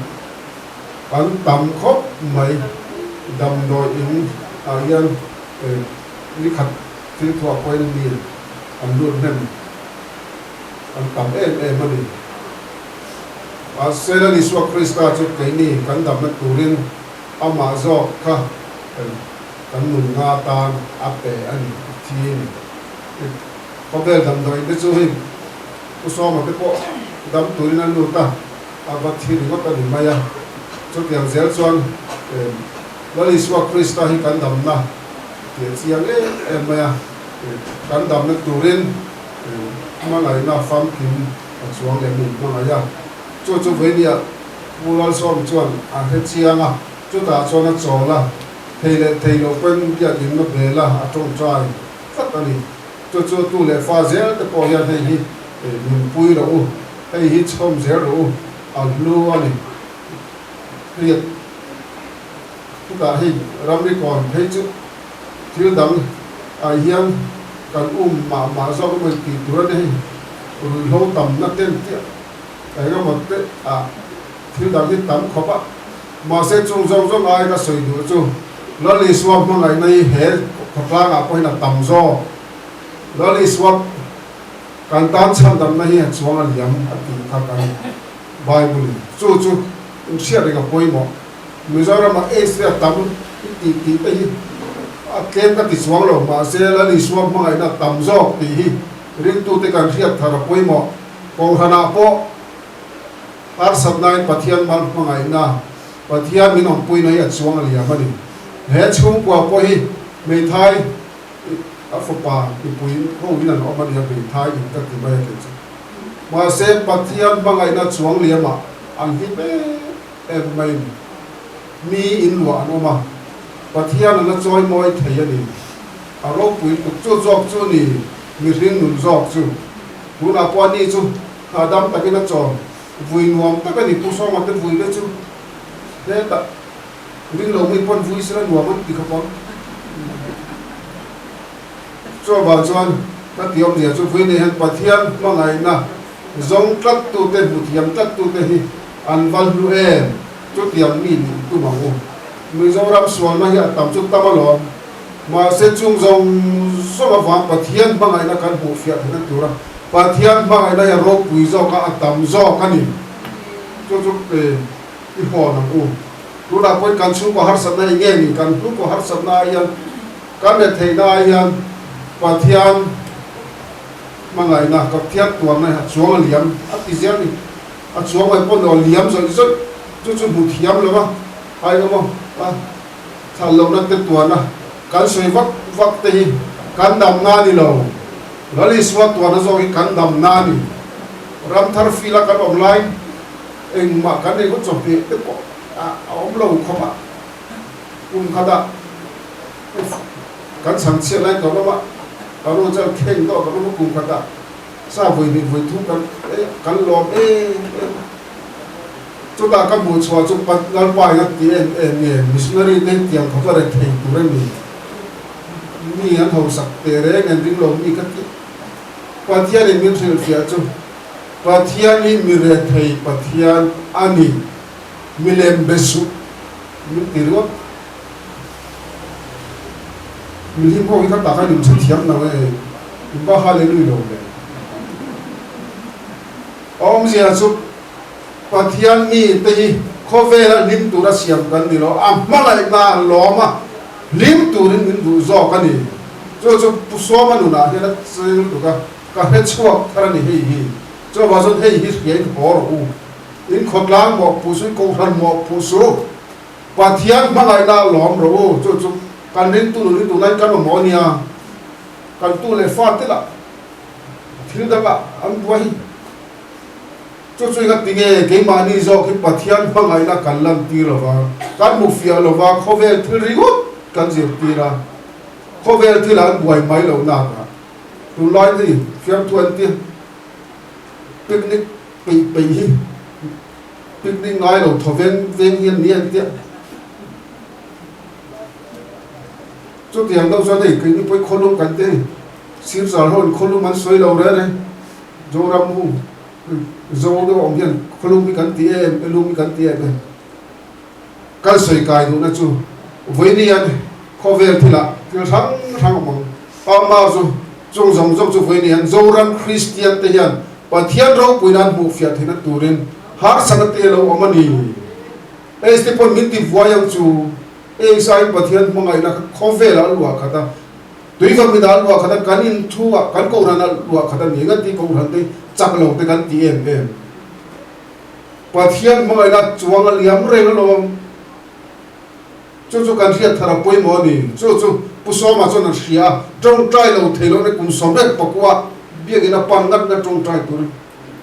อันตั้มครบไม่ดำโดยอินอายันลิขัดที่ทั่วไปนี่อันรุ่นนั้นอันต่ำมันนี่อาเซลลิสวาคริสตาจุดนี้กันดำนักตุรินอามาโซค่ะกันนุนงาตานอาเปอันทีนี่พอเดินดำโดยได้ช่วยผู้สอบมาเป็นพวกดำตุรินันนุตาอาบัตินี่ก็ตัดมายาจุดอย่างเซลส่วนแล้วลิสวาคริสตาให้กันดำนะเกี่ยวเสียงมากันดำนักตุรินมาไหนน่าฟังพิมพ์สวงเลยมีมาไหนยังจู่ๆเวนี่ผู้รับสอบชวนเฮ็ดเสียงจู่ตาชวนนักสอบละเทเลเป็นยาดินนับเบล่ตรงใจสักตอนนี้จู่ๆตู้เล่ฟ้าเสียแต่พอยังให้ฮิมีปุยเราให้ฮิชมเสียเราลูอันนี้เรียกผู้ตาให้รำดีก่อนให้จุดที่ดังยังการมาสอบมันตีตัวนี้เราต่ำนักเต้นเตี้ยแต่ก็หมดเต้ที่ดังที่ต่ำขบมาเสร็จจงไอ้ก็สวยดูจู่แล้วลิสวามันไงในเหตุขบล้างไปน่ะต่ำซ้อแล้วลิสวาการตามชั้นต่ำในเหตุสวงอันยังอันที่ทักกันไบเบิลจู่เชื่อได้กับป่วยหมอมิจฉาเรามาเสียต่ำตีไปเกมกันติดสวงเรามาเสียแล้วลิสวามันไงน่ะต่ำซ้อตีเรื่องตัวที่การเทียบทารป่วยหมอกองธนาโปอาร์สับนายปะเทียนมันมังไงนะปะเทียนมีน้องปุยในอัดสวงอะไรอย่างนี้เหตุชุ่มกว่าปุยไม่ไทยอัฟปาอีปุยเขาวินันออกมาเนี่ยไม่ไทยอีกตั้งแต่ไม่เกิดมาเสพปะเทียนมังไงนะสวงเลี้ยมาอันที่ไม่มีอินหวานออกมาปะเทียนนั้นจอยมอยเทียนี่อารมณ์ปุยตุกจู่จอกจู่นี่มีเรื่องหนุนจอกจู่ผู้นับวันนี้จู่หาดำตะกี้นักจอมวุ้ยนวมตะกี้นี่ผู้สอบมาเป็นวุ้ยเลยจู่เด็ด ding lo mi pon vui sira nuam an ti khapon cho ba chuan ta tiom dia chu vui ne han pathian mangai na zong tlat tu te bu thiam tlat tu te hi an val lu em chu tiam mi tu ma ngo mi zo ram sual na hi tam chu tamalo mà sẽ chung dòng số mà vàng pathian bằng ai là căn bộ phiệt thì nótura pathian bằng ai là rô quỷ do cả tầm do cái gì cho cái họ nào u tu là coi căn chung của hạt sắt này nghe mình căn chung của hạt sắt này yên căn để thấy này yên pathian bằng ai là các thiết tuần này xuống liếm ắt tí gì này xuống ngoài con nó liếm rồi rất chút bụt hiếm lắm á hay đúng không thằng lâu nó tên tuần à kan soi vak te hi kan dam na ni lo lali swat wa na zo hi kan dam na ni ram thar fila kan online eng ma kan ni ko chop te ko om lo khoma khada kan sang che lai to ma kan ro cha khen to kan ro khada sa voi ni voi thu kan lo chúng ta các bộ chùa chúng ta làm bài là tiền missionary đến tiềnเขาก็ได้เทตัวเรื่องมีอันเขาสักแต่เรื่องดิ้งลงมีกันที่ปัทยานี่มีเรื่องเสียจุปัทยานี่มีเรื่องไทยปัทยาอันนี้มีเล่มเบสุมีตีรวดมีที่พวกที่ตากันอยู่เทียมนะเว้ยบ้าฮาเลลูยาเลยอมเสียจุpathian mi te hi khovela lim tu ra siam kan ni lo amala na lo ma lim tu rin min du zo kan ni cho puso ma nu na he na sel tu ka he chwa thara ni hi cho ba zo he hi ye hor u in khotlang mo pusu ko ran mo pusu pathian ma lai na lom ro cho kan rin tu lai kan mo nia kan tu le fa te la thil da ba am wai cho cái tiếng cái mà đi do cái pathian bằng ai là cần làm ti rồi và các mục phía rồi và khó về thì rigot cần gì ti ra khó về thì là buổi máy lâu nào cả tôi nói gì phim tuần tiền picnic picnic nói rồi thọ ven hiền niên tiền cho tiền đâu cho đây cái như phải khôn luôn cần tiền xin giờ hơn khôn luôn mà xoay lâu đấy này do ram mu dâu đó ông hiền khulung mi kan ti em elum mi kan ti em kan soi kai du na chu với ni an khovel thila til thang mong ma chu zong chu với ni an zoram christian te hian pathian ro puinan mu fiat hina turin har sanat te lo amani este pon min ti voyang chu e sai pathian mangai na khovel al wa khata tuiva mi dal wa khata kanin thuwa kan ko ran al wa khata ni ga ti ko ran te chắc lâu tới gần tiền em, pathian mọi người chuang al yam reng lo, cho cần thiết thara poi moni, cho puso mà cho nó xia, trong trai lâu thấy lo này cũng sống đấy, bọc qua, biết cái nào pan ngắt nó trong trai tuổi,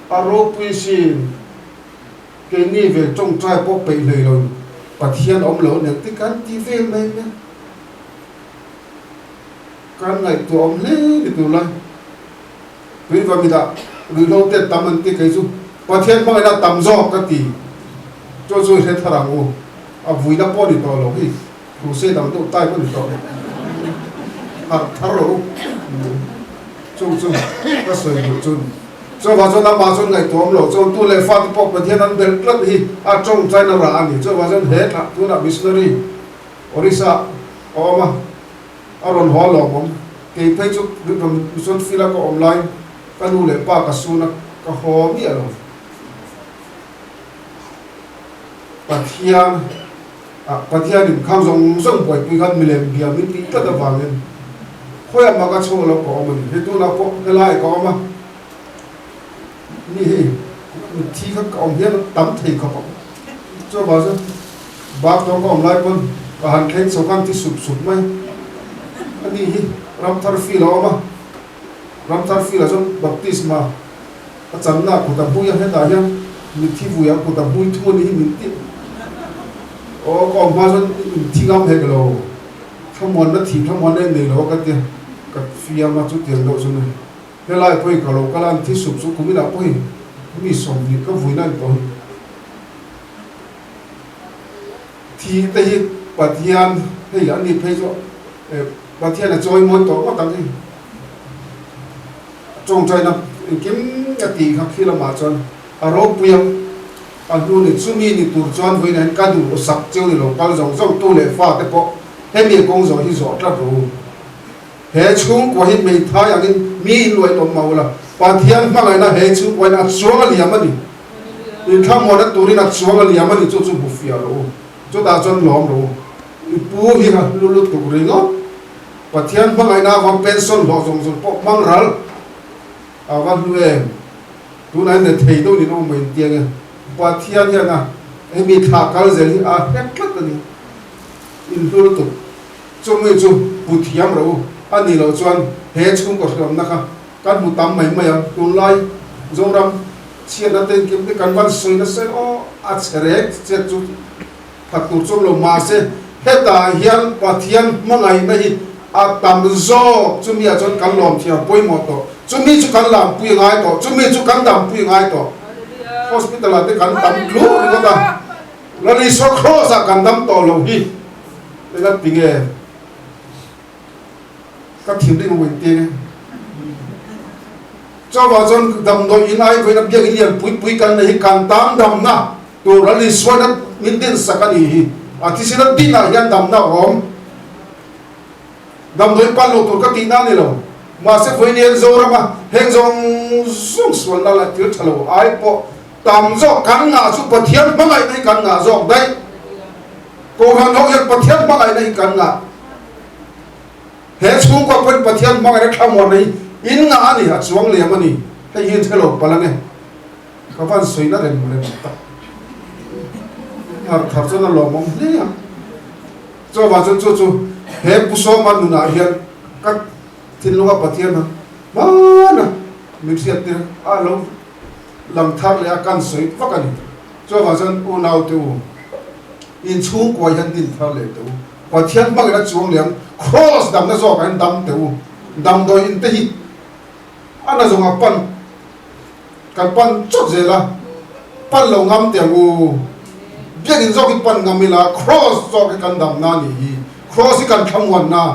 aro pui xin, cái ni về trong trai bọc bể lời rồi, pathian ông lâu này tới gần ti về này nhá, kan ngày tu ông lấy đi tu lại, vì vậy mình đã người lâu tết tâm anh tí cái chú pathian bằng là tâm do cái tí cho rồi sẽ thằng ô vui đã bỏ đi to rồi hi cụ xe đằng tổ tai bỏ đi to thằng rồi chung cái sợi một chung cho vào cho năm ba cho ngày tuồng rồi cho tu lệ phát bọc pathian anh bel rất hi trong trái nó ra anh cho vào cho hết tu là missionary orisa mà aron hoa lòng ông cái phải chụp được làm mission phila có online cái nu lệ ba cái số nó cái hồ mi rồi pathian điểm khang rong quậy quy gan milen bia mi ti tất cả vàng lên khôi mà cái số nó có mình cái tu nào có cái lại có mà ni thi các ông hiền tắm thì có cho bao giờ bác đó có ông lại con và hàng khen số căn thì sụp mấy anh đi ram thar phi lo mà ram thar phi là trong baptisma acham na ko ta buya he da ya mi thi buya ko ta bui thu ni mi ti o ko ma son thi gam he lo thomon na thi thomon ne ne lo ka ti ka fia ma chu ti lo sun he lai poi ka lo ka lan thi sup su ku mi da poi mi som ni ka vui na to thì tây bát thiên hay anh đi phê cho bát thiên là trôi môi tổ có tăng đi trong trời nằm kiếm cái tỷ khác khi là mà chọn rô bùi anh tu này suy nghĩ tu chọn với nên cái đủ sắp chiếu thì lâu bao giờ tu lệ pha thế bộ hết miệng công rồi thì rõ ra rồi hết chung của hết mình thay anh mi nuôi tôm màu là bát thiên mà ngày na hết chung của anh xuống cái liam anh đi tham món tu đi na xuống cái liam anh cho bù phia rồi cho ta chọn lỏm rồi bù hi ha lulu tu rồi nó bát thiên mà ngày na còn pension lo dùng bộ mang ra văn nuôi tu này để thấy đâu thì nó mình tiền bát thiên nha na em bị thả cái gì hết hết cái gì in lulu tu cho mình cho bù thiam rồi anh đi lâu chuan hết chung có làm nè căn một tấm mấy tuần lai dòng ram chiên là tên kiếm cái căn văn suy nó sẽ rét chết chút thật tụt trong lồng mà sẽ hết ta hiền và thiên mà ngày nay tầm do chúng mình chọn căn làm thì bôi một tổ chúng mình chọn căn làm bôi ngay tổ chúng mình chọn căn làm bôi ngay tổ hospital là cái căn tầm lú đi ta là đi số khó ra căn tầm tổ lâu đi đây là tiếng nghe các thiếu đi một mình tiền cho vào trong đầm đôi in ai với nắp giang in bụi căn này căn tám đầm na tu ra đi xoay đất min tiền sạc đi thì xin đất tin là hiện đầm na ôm đầm đôi pan lô tu các tin na này rồi mà sẽ với niên rồi mà hiện dòng sung xuân là thiếu chalo ai po tầm do căn ngã số bát thiên mà ngày nay căn ngã do đây cô hàng hậu hiện bát thiên mà ngày nay căn ngã hết chung qua bên bát thiên mà ngày nay tham món này in ngã này à xuống liền mà này hay hiện thế lộc bao nhiêu các bạn suy nó đến một lần thật sự là lộc mong thế à cho vào cho hết bút số mà nụ hiện các thiên lộc bát thiên mà nè mình sẽ tiền lâu làm thang lẽ căn suy phát cái này cho vào chân u nào tiêu in chung qua hiện tin thang lẽ tiêu bát thiên mà người ta xuống liền cross đâm nó do cái đâm tiêu đâm đôi in tây anh là dùng pan cái pan chốt gì là pan lâu ngắm tiền u biết in do cái pan ngắm là cross do cái căn đầm na nỉ cross cái căn tham quan na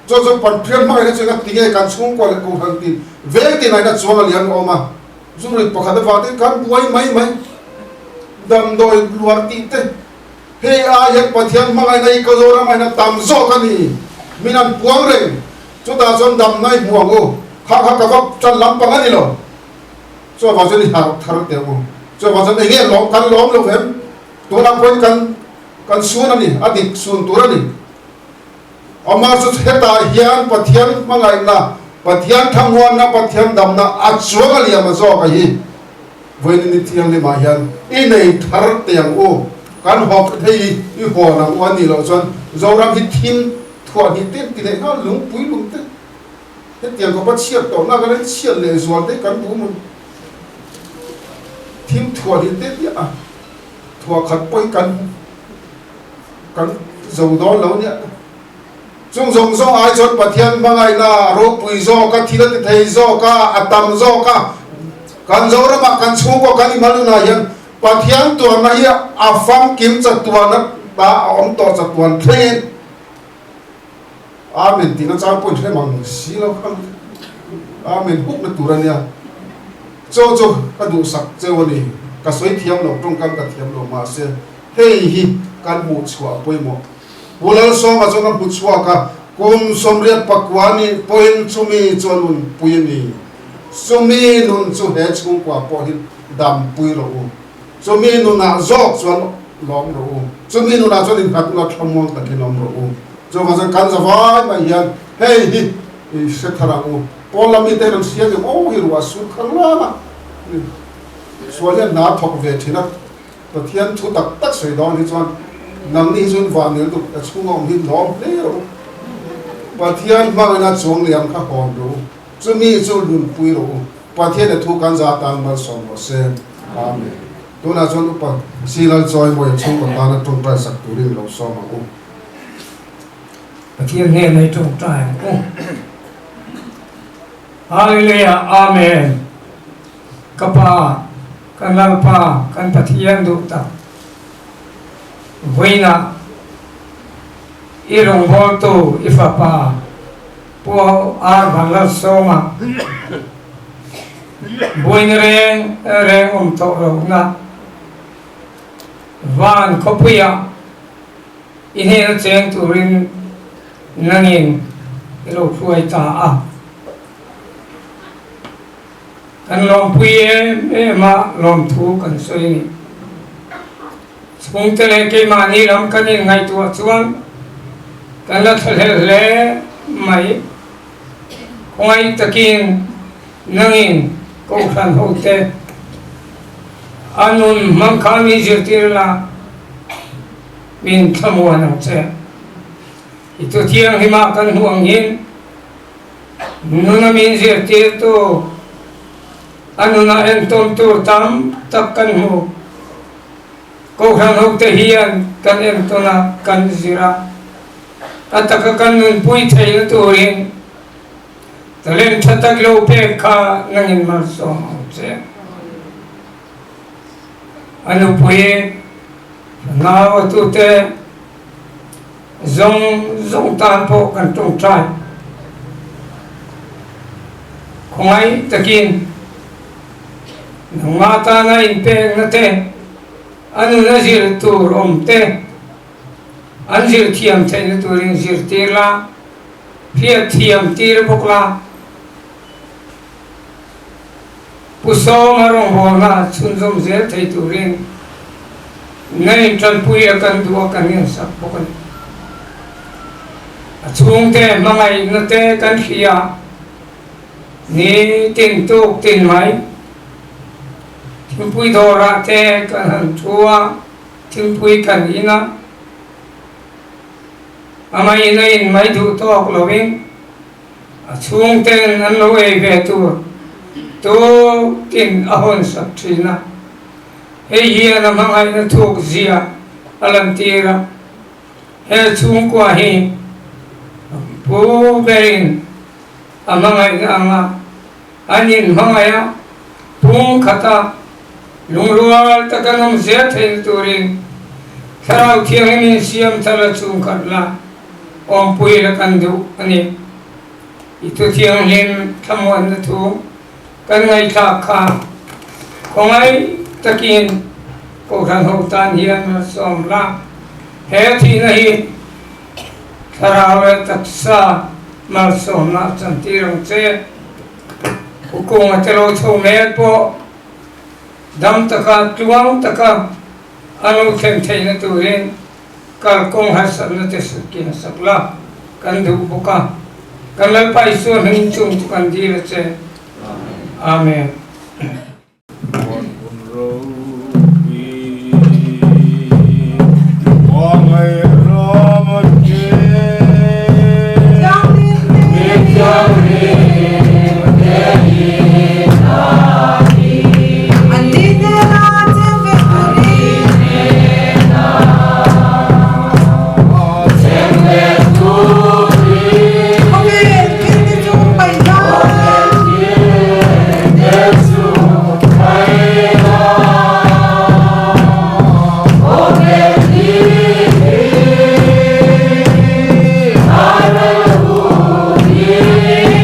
cho pan phiền mai nó chỉ là tiếng cái chung qua là câu hàng tin về tin này là xuống là liền ôm mà dùng được bạc hạt vào thì căn quay mấy đầm đôi luar tin thế hey ai hiện bát thiên mai này có rồi mai nó tầm do cái gì mình ăn buông rồi chúng ta chọn đầm này buông ô khác các bạn chọn làm bằng cái gì rồi cho vào cho đi học thằng tiểu mù cho vào cho đi nghe lom căn lom luôn em tôi đang quên căn suôn này à đi suôn tôi này ông mà cho hết ta hiền bát thiên mà ngày na bát thiên tham quan na bát thiên đầm na xuống cái gì mà do cái gì với nên thiên này mà hiền in này thằng tiểu ô căn học thấy như hồ nào quan gì rồi chọn dầu làm hít thiên thuận hít tết thì này nó lúng bụi lúng tết hết tiền có bắt chiết tổ na cái đấy chiết lệ ruột đấy cán bú mình thêm thuở thì tết nhá thuở khát bôi cắn dầu đó lâu nhá chung dùng do ai chọn bát thiên mà ngày na rô bùi do các thi đất thầy do các tầm do các cắn dầu đó mà cắn chung có cắn imalu na hiện bát thiên tuần này pham kim chặt tuần đó ba ông to chặt tuần thế amen tina cha point he mang si lo khang amen huk na turan ya cho ka du sak chewani ka soi thiam lo tong kam ka thiam lo ma se hei hi kan mu chwa poimo bolal so ma so kan mu chwa ka kum somre pakwani poin chumi cholun puini sumi nun chu he chung kwa po hin dam pui ro sumi nun na zok chwan lom ro sumi nun na chon in khat na thamong ta kinom ro cho mà rằng căn zavai mà hiện hey hi sẽ thằng nào Polamite làm gì thì ô hi ruột sút khăng la mà xóa lên nát thọc về thì nó và thiên thu tắc sợi đó thì cho nằm đi xuống vào nếu tụt xuống ngọn hin lõm đấy rồi và thiên mà người ta xuống liền khắc hòn rồi cho mi cho lùn pui rồi và thiên để thu căn gia tăng mà sống mà xem amen tôi là cho lúc bằng xí là joy mọi chung của ta là trong trái sạch tuổi đi lâu sau mà cũng thiên nghe mấy trong trái Hallelujah Amen Kapa Kanlalpa Kanpathiyan Dukta Vina irong bol tu ifapa po ar bangla soma buin reng to ro na van kopuya inhe cheng turin nangin ilo khuai ta a kan lom puye ma lom thu kan soi ni chung te le ke ma ni ram kan in ngai tu chuan kan la thale le mai khoi takin nangin ko khan ho te anun mang khami jirtir la min thamwa na che itu tiang hima kan huang hin nuna min jirtir tu anuna entom tur tam takkan hu ko khan ho te hian kan entona kan zira ataka kan nun pui thai turin talen thatak lo pe kha nangin mar so che anu pui na tu te zong tan po kan tung trai khoi takin nga ta na in pe na te anu na zir tur om te an zir thiam the na turin zir tir la phia thiam tir bokla puso marong bona chunjom zer thei turin nei tran pui akan duwa kan yin sak bokan achung te mangai na te kan khia ni tin tuk tin mai pui dora te kan thua tin pui kan ina amai na in mai du tok loving achung ten an lo e ve tu tin ahon sak thina he hian a mangai na thuk zia alantira he chung kwa hi pu berin a mangai na anga anin mangaya pung khata lungrual takanam zia thein turin tharau thiang min siam thala chung khatla om pui la kan du ani itu thiang lim thamwan na thu kan ngai tha kha kongai takin ko khan ho tan hian ma som la he thi nahi tharau taksa mal som na chanti rong che ukung atelo tho me po dam taka tuang taka anu khen theina turin kal kong hasan na te sukin sakla kan du buka kan la pai so hin chung kan di la che amen Yeah.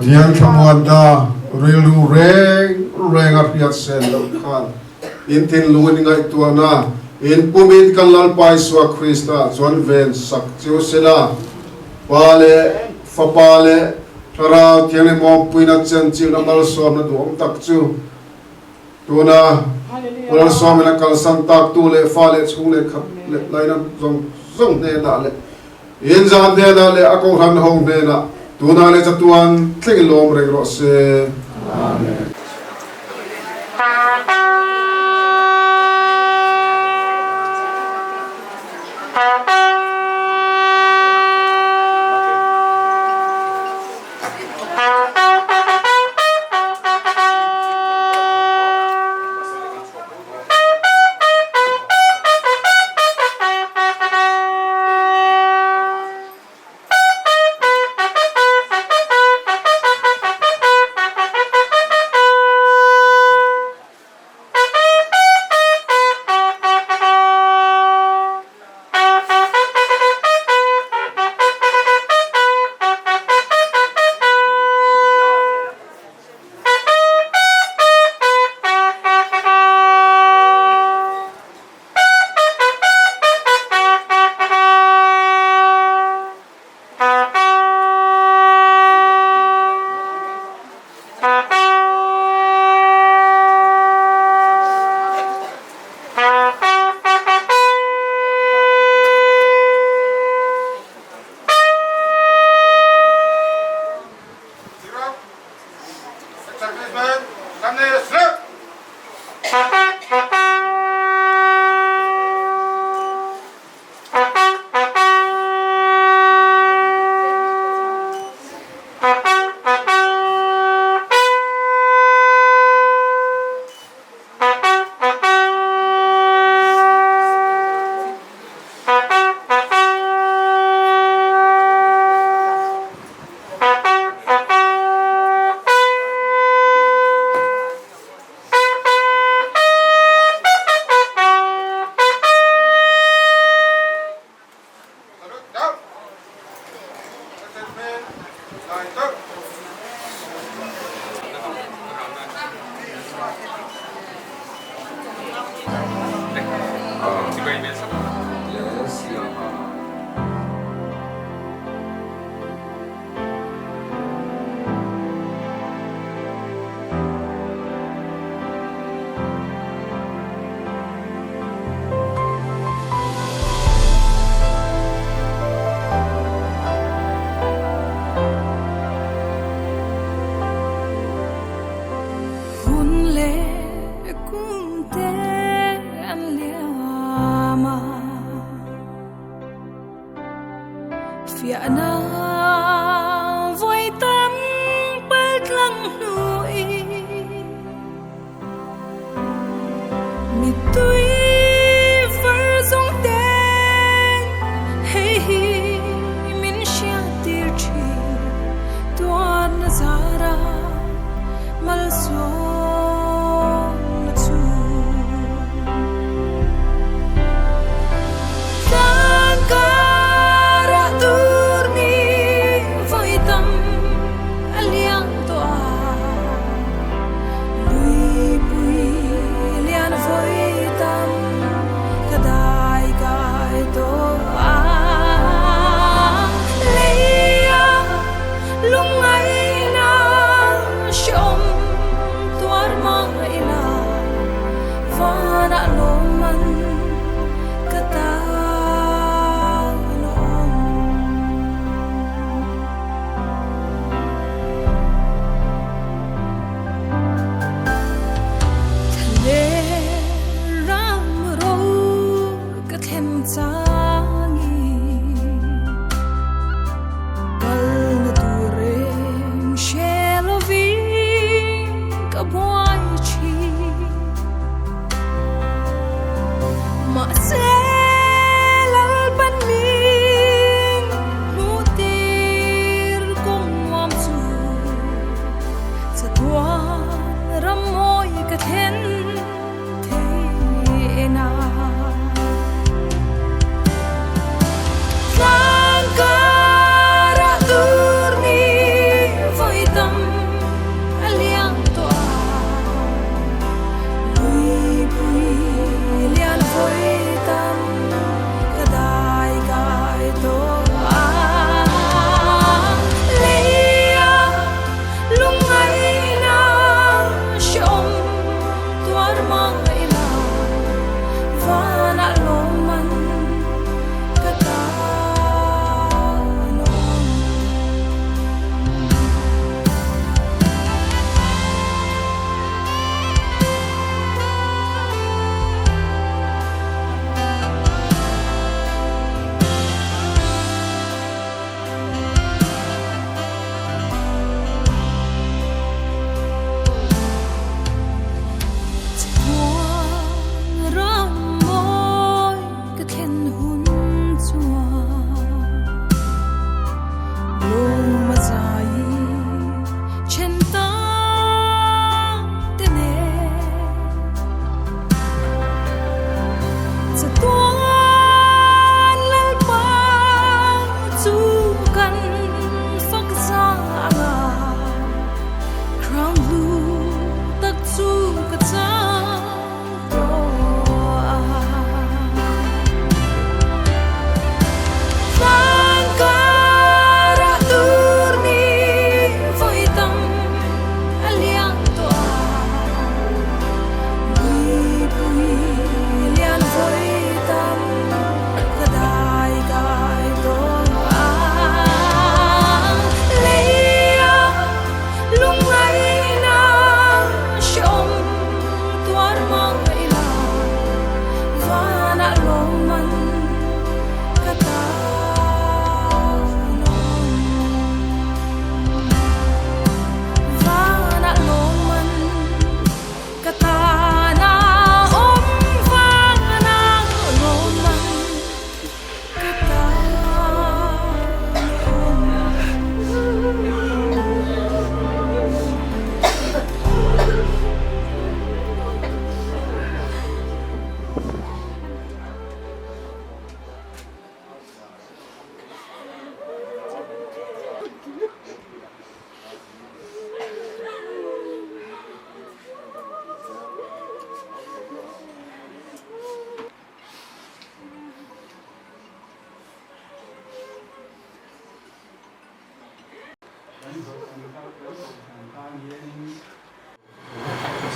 pathian thamuan da rilu reng arpiat sen lo khan in tin lungan ngai tuana in pumit kalal pai swa Krista chuan ven sak chiu sela pale fapale thara thiang mom puina chen chi namal som na duam tak chu tuna ular som na kal san tak tu le fa le chung le khap le laina zong ne na le in zan de na le akong han hong ne na tuna le chatuan thleng lom reng ro se amen.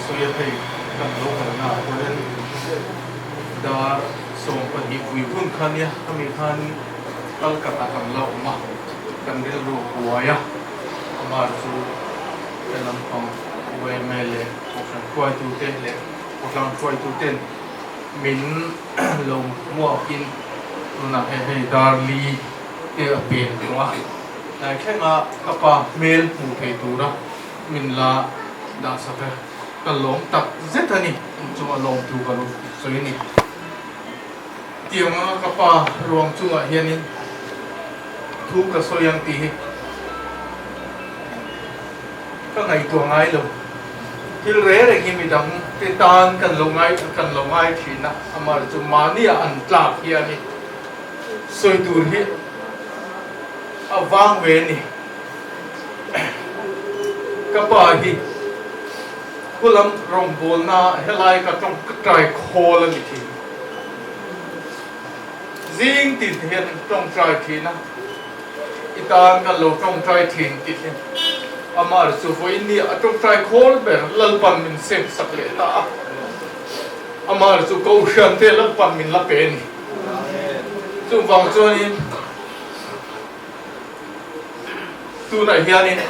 suya thei kan lo kan na kolen da som pa hi vui hun khan ya ami khan Kolkata kan lo ma kan ri ro kuaya amar su telam pang we mele okan kwai tu ten le okan kwai tu ten min lo mo in na he darli te apin wa na khenga kapa mel mu thei tu ra min la da sa ka kan lom tak zetani chuma lom tu kan so ni tiang kapa ruang chunga hianin thu ka so yang ti hi ka ngai tu ngai lo til re re hi mi dang te tan kan lo ngai thina amar chu mania an tlak hiani soi tur hi awang ve ni kapa hi kulam rong bol na helai ka tong trai khol ni thi zing tin hian tong trai thi na itan ka lo tong trai thin ti thi amar su voi ni atong trai khol ber lal pan min sem sak le ta amar su ko shan te lal pan min la pen chu wang chu ni tu na hian ni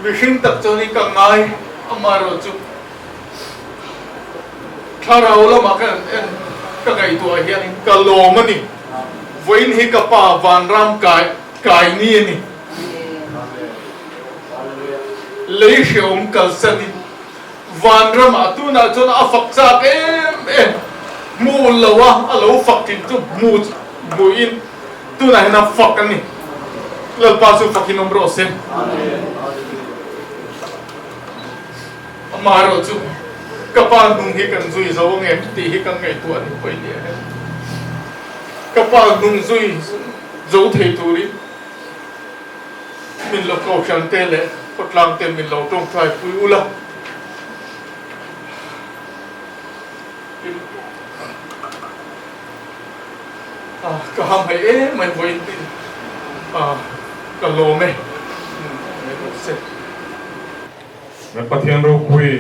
mihing tak chu ni ka ngai amaro chu tharau lama kan en ka ngai tu hian ka lo mani voin hi ka pa van ram kai ni ni lei sheom kal sani van ram atuna chona afak cha em mu lawa alo fakin tu mu in tu na na fakani lal pa su fakin ombro sen amaro chu kapal nung hi kan zui zo nge ti hi kan ngai tu an koi ni kapal nung zui zo thei turi min lo ko chan te le potlang te min lo tong trai pui ula ka ham hai mai voi tin ka lo me se me pathian ro kui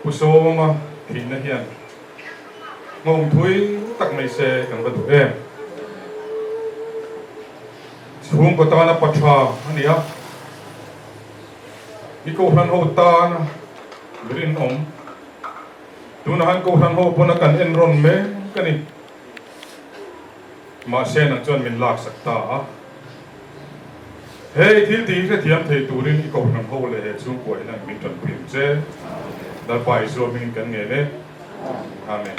pusoma thin na hian ngom thui tak mai se kan va du em chung ko ta na patha ania mi ko han ho ta na rin om tu na han ko han ho pona kan en ron me kani ma se na chon min lak sakta hey thil ti kha thiam thei turin i ko han ho le he chung ko ina min tan pim che dal pai zo min kan nge ne amen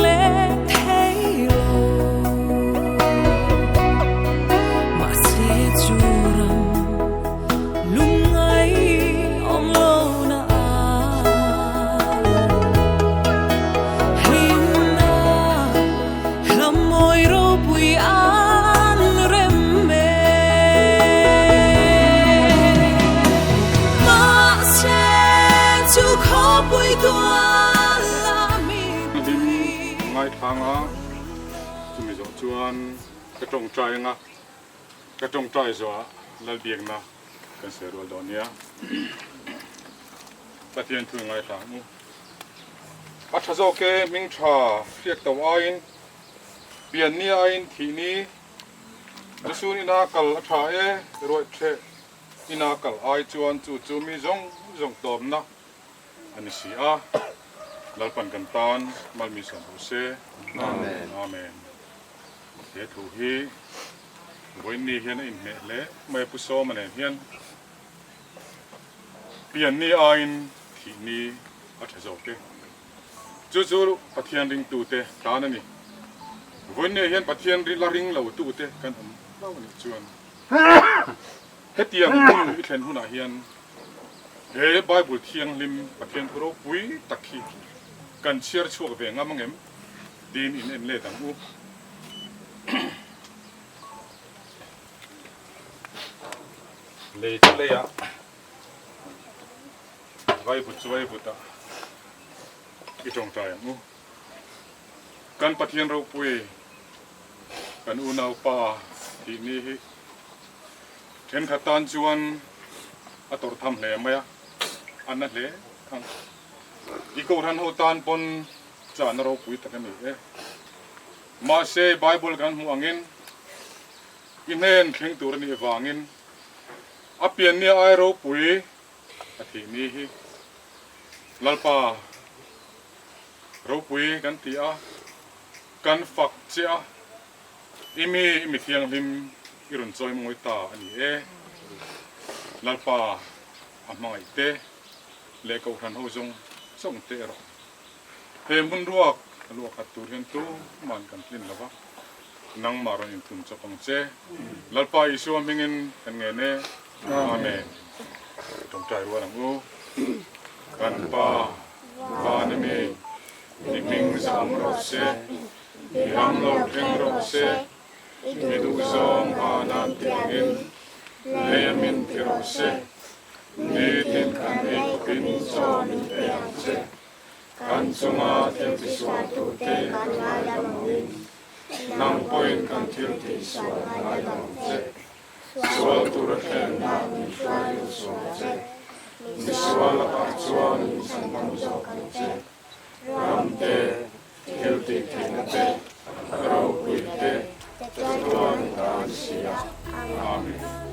le างอ่ะจุดมีจวนกระจงใจงะกระจงใจจ้ะแล้วเบียงนะกันเสียรัวดอนเนี้ยปะเทียนถึงไงครับมูปัจจุบันมิงชาเรียกตัวไอ้เปลี่ยนนี่ไอ้ที่นี่จะสู้นี่นักกัลชารวยเชนี่นักกัลไอ้จวนจู่มีจงตอมนะอันนี้สิอ่ะแล้วปันกันตอนมันมีส่วนรู้เสอาเมนอาเมนเดี๋ยวถูกฮีวันนี้เห็นอินเมเล่ไม่ผู้ชมมันเห็นเปลี่ยนนี่ไอ้ที่นี่ปัจจุบันจู่ปะเทียนริงตูเตตานั่นนี่วันนี้เห็นปะเทียนริงละริงเหล่าตูเตกันเล่านี่จวนเฮตียงหุ่นวิเทนหุ่นอาเฮียนเฮ้ไบเบิลเทียงลิมปะเทียนพระปุยตักขีกันเชียร์ช่วงเวงามงเอ็มดีนอินเอ็นเล่ตังอูเลยอะไบเบิลช่วยบุตรอีจงใจงูกันปะเทียนเราปุยกันอุณาป่าที่นี่เห็นขัดตันจวนอัตรทำเหลมไหมอันนั้นเหลขังอีกคนหัวตันปนจานเราปุยตะกันนี่มาเซ่ไบเบิลกันหัวงินอินเห็นเข่งตัวนี้วางินอเปียนเนี่ยไอเราปุยที่นี่ลัลป่าเราปุยกันตีอากันฝักเจ้าอิมีเทียงลิมอิรุนจอยมวยตาอันนี้ลัลป่าอามาอิเตเล็กเอาทันหัวจงส่งเตะเราเต็มบุญรัวขัดตัวเห็นตัวมันกันลิ้นแล้ววะนั่งมาเราอินทุนจะปังเจลัลป่าอิสุวามิงินกันเงี้ยเน่อาเมนจงใจรัวนังอูกันป่าวานิมีDing sam rose, yang lo king rose, idu zong anan tiangin, leyamin tirose, nitin kan ikupin son teangse, kan sunga tilti suatu te kan ayamawin, nang poin kan tilti suatu ayamawse, suatu reken dan suatu suatu, misuala parcuan sang muzokanse. Ramte, Hilti Kinate, Raukwite, Tetuan Tansia. Amen.